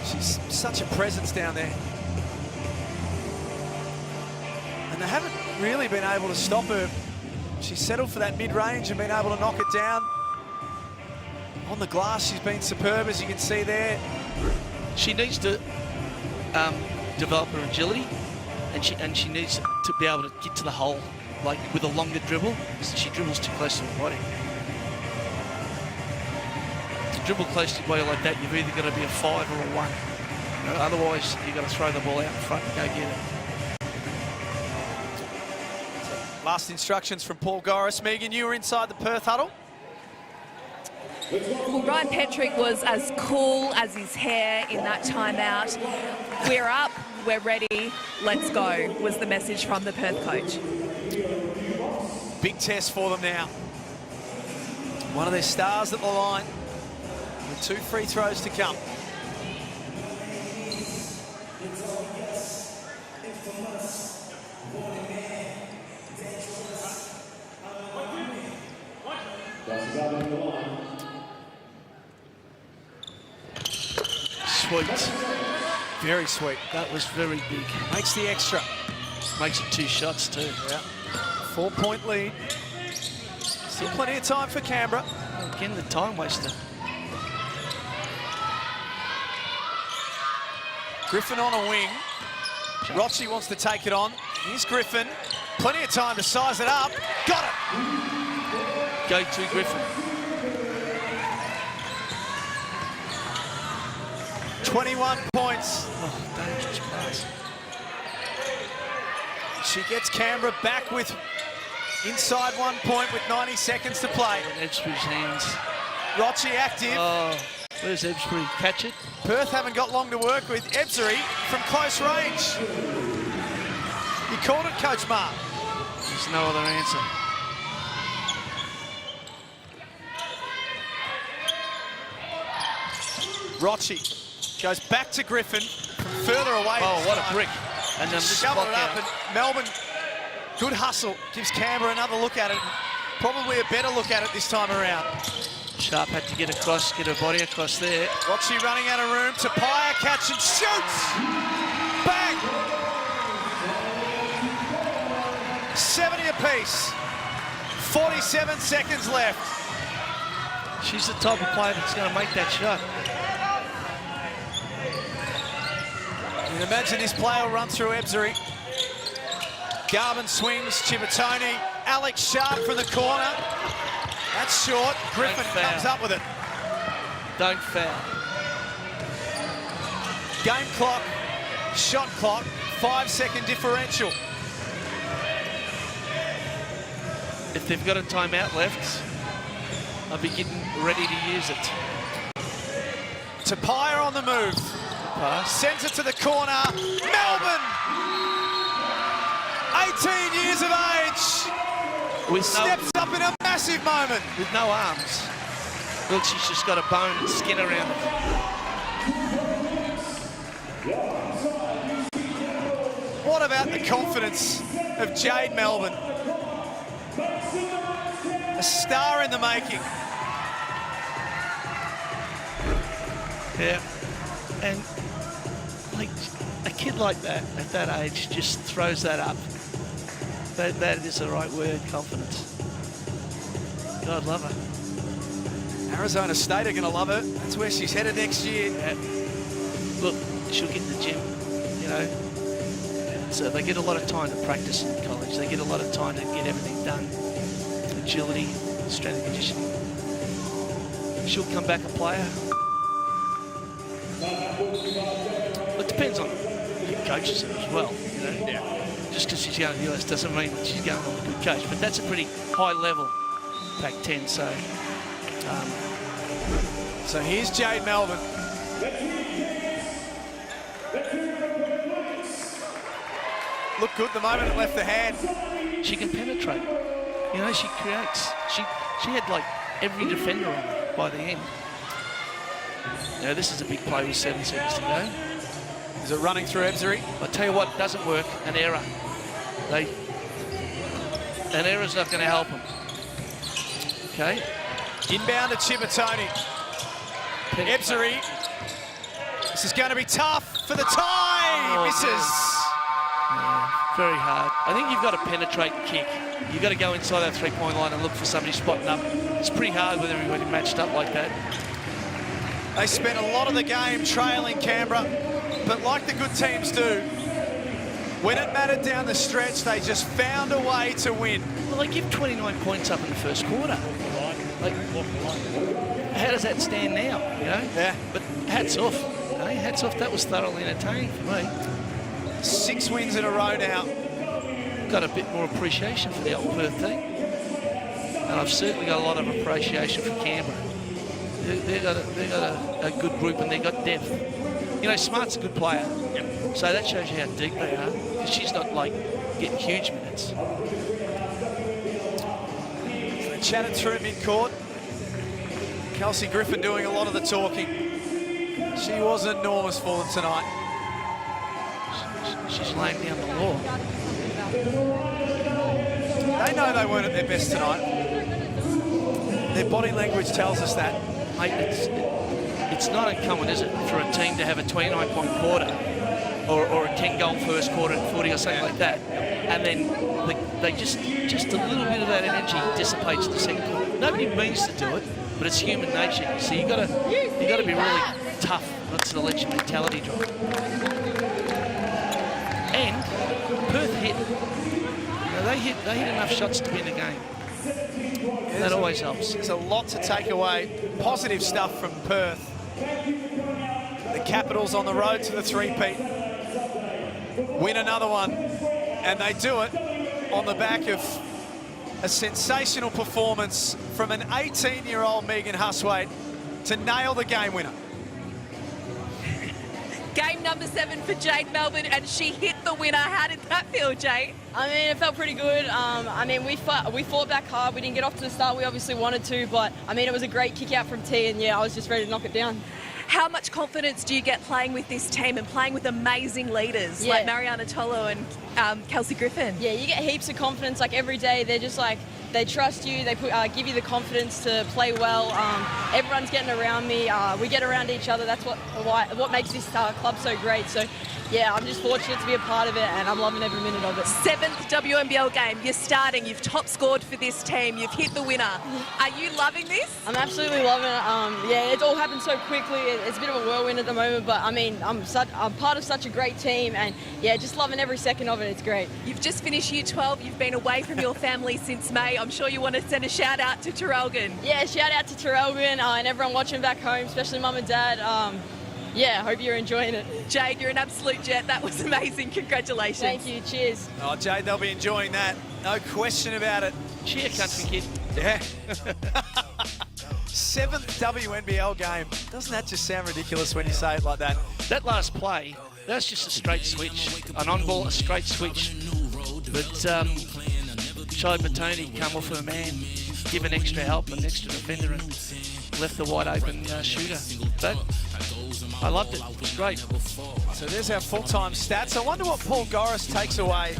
She's such a presence down there. And they haven't really been able to stop her. She's settled for that mid-range and been able to knock it down. On the glass, she's been superb, as you can see there. She needs to develop her agility, and she needs to be able to get to the hole, like with a longer dribble. She dribbles too close to her body. To dribble close to your body like that, you've either got to be a 5 or a 1. You know, otherwise, you've got to throw the ball out in front and go get it. Last instructions from Paul Goris. Megan, you were inside the Perth huddle. Well, Ryan Petrick was as cool as his hair in that timeout. We're up, we're ready, let's go, was the message from the Perth coach. Big test for them now. One of their stars at the line with 2 free throws to come. Sweet. Very sweet. That was very big. Makes the extra. Makes it 2 shots too. Yeah. 4-point lead. Still plenty of time for Canberra. Again, the time waster. Griffin on a wing. Rochi wants to take it on. Here's Griffin. Plenty of time to size it up. Got it. Go to Griffin. 21 points. Oh, dangerous pass. She gets Canberra back with inside 1 point with 90 seconds to play. Ebsbury's hands. Rochi active. Oh, where's Ebsbury? Catch it. Perth haven't got long to work with. Ebzery from close range. You called it, Coach Mark. There's no other answer. Rochi Goes back to Griffin from further away. Oh, what a brick. And then shoveled it up, and Melbourne, good hustle, gives Canberra another look at it. Probably a better look at it this time around. Sharp had to get across, get her body across there. Watch you running out of room. Tapia catch and shoots! Bang! 70 apiece. 47 seconds left. She's the type of player that's going to make that shot. You can imagine this play will run through Ebzery. Garvin swings, Chibatoni, Alex Sharp from the corner. That's short. Griffin comes up with it. Don't foul. Game clock, shot clock, 5-second differential. If they've got a timeout left, I'll be getting ready to use it. Tapia on the move. Sends it to the corner. Melbourne! 18 years of age. Steps up in a massive moment. With no arms. Look, she's just got a bone and skin around it. What about the confidence of Jade Melbourne? A star in the making. Yeah. And like a kid like that at that age just throws that up. That is the right word, confidence. God love her. Arizona State are going to love her. That's where she's headed next year. Yeah. Look, she'll get in the gym, you know. So they get a lot of time to practice in college. They get a lot of time to get everything done. Agility, strength and conditioning. She'll come back a player. It depends on who coaches her as well, you know. Yeah. Just because she's going to the US doesn't mean that she's going on a good coach. But that's a pretty high level Pac-10, so... So here's Jade Melbourne. Looked good the moment it left the hand. She can penetrate. You know, she creates. She had like every defender on her by the end. Now this is a big play with 7 seconds to go. Is it running through Ebzery? I tell you what doesn't work, an error. An error's not going to help them. Okay. Inbound to Chibatoni. Ebzery. This is going to be tough for the tie. Misses. Yeah, very hard. I think you've got to penetrate and kick. You've got to go inside that three-point line and look for somebody spotting up. It's pretty hard with everybody matched up like that. They spent a lot of the game trailing Canberra, but like the good teams do, when it mattered down the stretch, they just found a way to win. Well, they give 29 points up in the first quarter. Like, how does that stand now, you know? Yeah. But hats off. Hey, hats off. That was thoroughly entertaining for me. 6 wins in a row now. Got a bit more appreciation for the old Perth team. And I've certainly got a lot of appreciation for Canberra. They've got a good group and they've got depth. You know, Smart's a good player. Yep. So that shows you how deep they are. Because she's not, like, getting huge minutes. They chatted through mid-court. Kelsey Griffin doing a lot of the talking. She was enormous for them tonight. She's laying down the law. They know they weren't at their best tonight. Their body language tells us that. Mate, it's not uncommon, is it, for a team to have a 29-point quarter or a 10-goal first quarter at 40 or something like that, and then they just a little bit of that energy dissipates in the second quarter. Nobody means to do it, but it's human nature. So you got to be really tough not to let your mentality drop. And Perth hit. You know, they hit enough shots to win the game. That always helps. There's a lot to take away. Positive stuff from Perth. The Capitals on the road to the three-peat. Win another one. And they do it on the back of a sensational performance from an 18-year-old Megan Huswaite to nail the game winner. Game number 7 for Jade Melbourne, and she hit the winner. How did that feel, Jade? I mean, it felt pretty good. I mean, we fought back hard. We didn't get off to the start we obviously wanted to, but I mean, it was a great kick out from T, and yeah, I was just ready to knock it down. How much confidence do you get playing with this team and playing with amazing leaders like Mariana Tolo and Kelsey Griffin? Yeah, you get heaps of confidence. Like every day, they're just like, they trust you. They give you the confidence to play well. Everyone's getting around me. We get around each other. That's what makes this club so great. So, yeah, I'm just fortunate to be a part of it, and I'm loving every minute of it. 7th WNBL game. You're starting. You've top scored for this team. You've hit the winner. Are you loving this? I'm absolutely loving it. Yeah, it all happened so quickly. It's a bit of a whirlwind at the moment, but I mean, I'm part of such a great team, and yeah, just loving every second of it. It's great. You've just finished Year 12. You've been away from your family since May. I'm sure you want to send a shout out to Terrelgan. Yeah, shout out to Terrelgan and everyone watching back home, especially Mum and Dad. Yeah, hope you're enjoying it. Jade, you're an absolute jet. That was amazing. Congratulations. Thank you. Cheers. Oh, Jade, they'll be enjoying that. No question about it. Cheer, country kid. Yeah. 7th WNBL game. Doesn't that just sound ridiculous when you say it like that? That last play, that's just a straight switch. An on-ball, a straight switch. But Shai Batoni come off her man, give an extra help, an extra defender, and left the wide open shooter. But I loved it. It was great. So there's our full-time stats. I wonder what Paul Goris takes away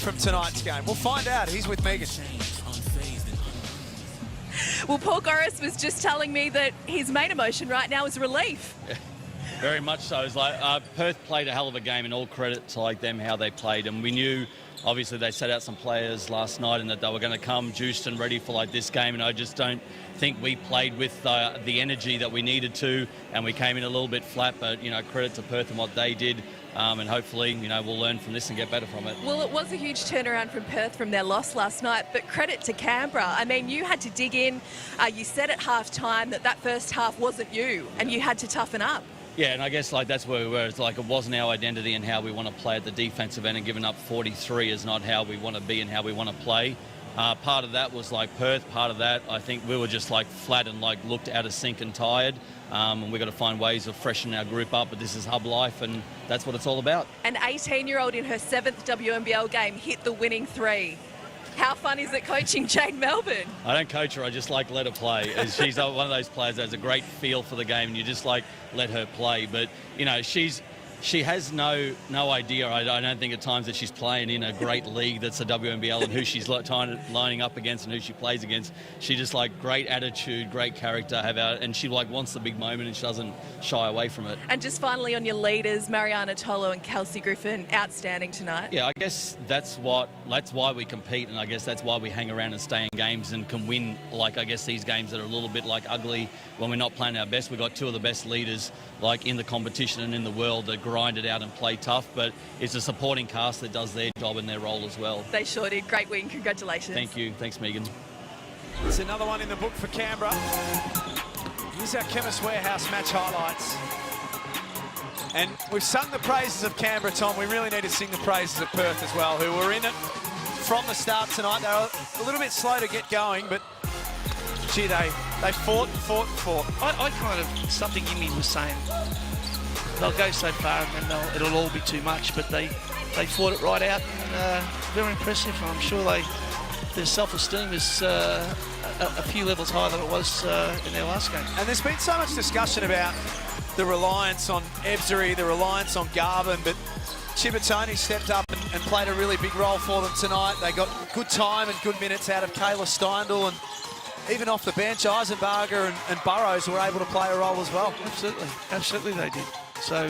from tonight's game. We'll find out. He's with Megan. Well, Paul Goris was just telling me that his main emotion right now is relief. Yeah, very much so. It's like Perth played a hell of a game, and all credit to like them how they played. And we knew, obviously, they set out some players last night and that they were going to come juiced and ready for like this game. And I just don't think we played with the energy that we needed to, and we came in a little bit flat. But you know, credit to Perth and what they did. And hopefully, you know, we'll learn from this and get better from it. Well, it was a huge turnaround from Perth from their loss last night, but credit to Canberra. I mean, you had to dig in. You said at half-time that first half wasn't you, and you had to toughen up. Yeah, and I guess like that's where we were. It's like it wasn't our identity and how we want to play at the defensive end, and giving up 43 is not how we want to be and how we want to play. Part of that was like Perth. Part of that, I think we were just like flat and like looked out of sync and tired. And we've got to find ways of freshening our group up. But this is hub life, and that's what it's all about. An 18-year-old in her 7th WNBL game hit the winning 3. How fun is it coaching Jade Melbourne? I don't coach her. I just like let her play. She's one of those players that has a great feel for the game, and you just like let her play. But you know, she has no idea. I don't think at times that she's playing in a great league that's the WNBL and who she's lining up against and who she plays against. She just like great attitude, great character, and she like wants the big moment and she doesn't shy away from it. And just finally on your leaders, Mariana Tolo and Kelsey Griffin, outstanding tonight. Yeah, I guess that's why we compete, and I guess that's why we hang around and stay in games and can win. Like I guess these games that are a little bit like ugly when we're not playing our best. We've got two of the best leaders like in the competition and in the world that grind it out and play tough, but it's a supporting cast that does their job and their role as well. They sure did. Great win. Congratulations. Thank you. Thanks, Megan. It's another one in the book for Canberra. Here's our Chemist Warehouse match highlights. And we've sung the praises of Canberra, Tom. We really need to sing the praises of Perth as well, who were in it from the start tonight. They were a little bit slow to get going, but gee, they fought and fought and fought. I kind of, something in me was saying, they'll go so far and then it'll all be too much, but they fought it right out, and very impressive. I'm sure their self-esteem is a few levels higher than it was in their last game. And there's been so much discussion about the reliance on Ebzery, the reliance on Garvin, but Chibatoni stepped up and played a really big role for them tonight. They got good time and good minutes out of Kayla Steindl, and even off the bench, Eisenbarger and Burrows were able to play a role as well. Absolutely they did. So,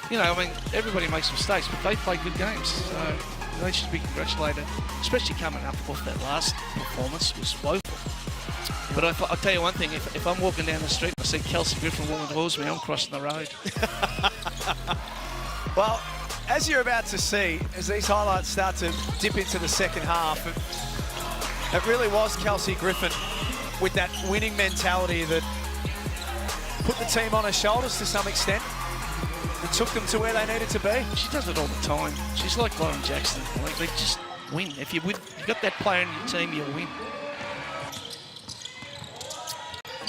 you know, I mean, everybody makes mistakes, but they play good games. So they should be congratulated, especially coming up off that last performance was woeful. But I'll tell you one thing, if I'm walking down the street and I see Kelsey Griffin walking towards me, I'm crossing the road. Well, as you're about to see, as these highlights start to dip into the second half, it really was Kelsey Griffin with that winning mentality that put the team on her shoulders to some extent and took them to where they needed to be. She does it all the time. She's like Lauren Jackson. Like, they just win. If you've got that player in your team, you'll win.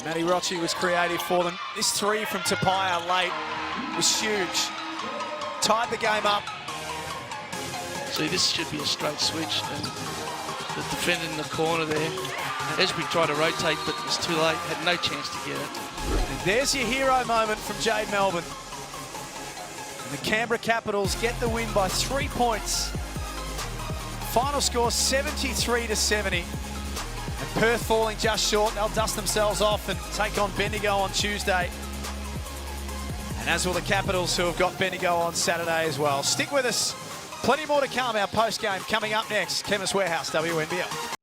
Maddie Rocci was creative for them. This 3 from Tapia late was huge. Tied the game up. See, this should be a straight switch. And the defender in the corner there, Esbury tried to rotate, but it was too late. Had no chance to get it. And there's your hero moment from Jade Melbourne. And the Canberra Capitals get the win by 3 points. Final score 73-70. And Perth falling just short. They'll dust themselves off and take on Bendigo on Tuesday. And as will the Capitals, who have got Bendigo on Saturday as well. Stick with us. Plenty more to come. Our post-game coming up next. Chemist Warehouse WNBL.